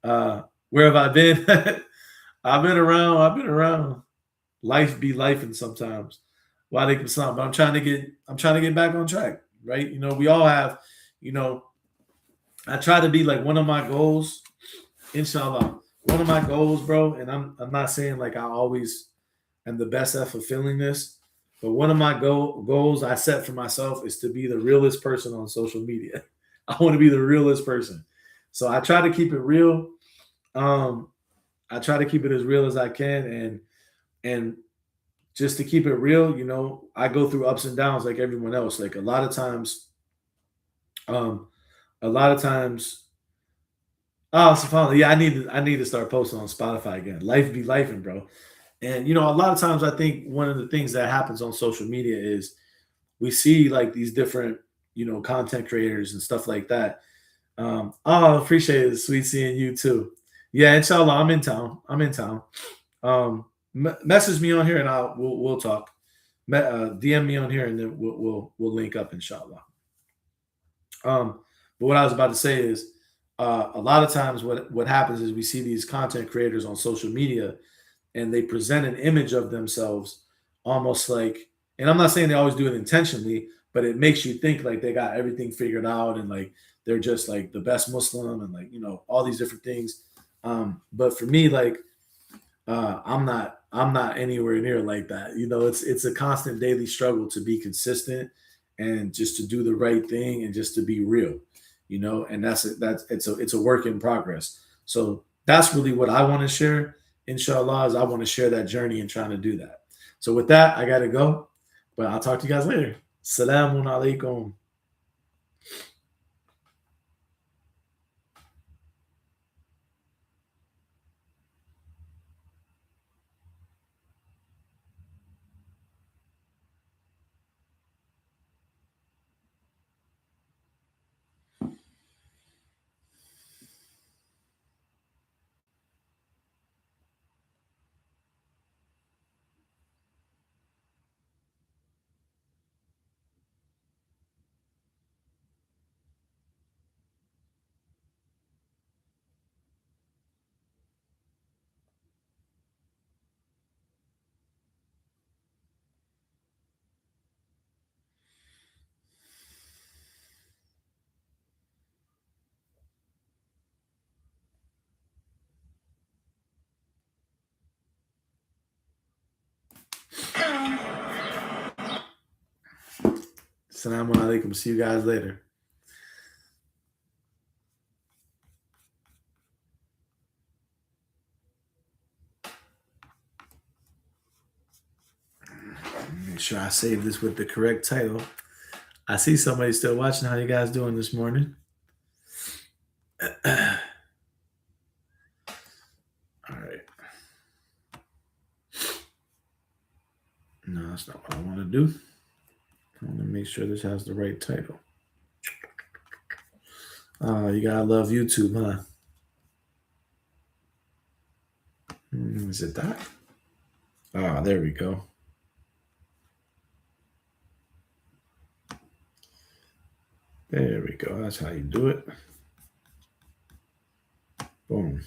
Where have I been? I've been around. I've been around. Life be life, and sometimes. Why they can stop. But I'm trying to get back on track. Right? We all have. You know, I try to be like one of my goals. Inshallah, one of my goals, bro. And I'm not saying like I always am the best at fulfilling this, but one of my goals I set for myself is to be the realest person on social media. I want to be the realest person. So I try to keep it real. Um, I try to keep it as real as I can, and just to keep it real, I go through ups and downs like everyone else. Like um, a lot of times. Oh, so finally, yeah, I need to start posting on Spotify again. Life be life, bro. And a lot of times I think one of the things that happens on social media is we see like these different content creators and stuff like that. Appreciate it, sweet seeing you too. Yeah, inshallah, I'm in town. I'm in town. Message me on here and we'll talk. DM me on here and then we'll link up inshallah. But what I was about to say is, a lot of times what happens is we see these content creators on social media, and they present an image of themselves almost like, and I'm not saying they always do it intentionally, but it makes you think like they got everything figured out and like they're just like the best Muslim and like all these different things. But for me, like I'm not anywhere near like that. It's a constant daily struggle to be consistent and just to do the right thing and just to be real. And it's a work in progress. So that's really what I want to share. Inshallah, is I want to share that journey and trying to do that. So with that, I gotta go, but I'll talk to you guys later. Salamun alaikum. Salamun alaikum. See you guys later. Make sure I save this with the correct title. I see somebody still watching. How you guys doing this morning? All right. No, that's not what I want to do. I want to make sure this has the right title. You gotta love YouTube, huh? Is it that? There we go. There we go. That's how you do it. Boom.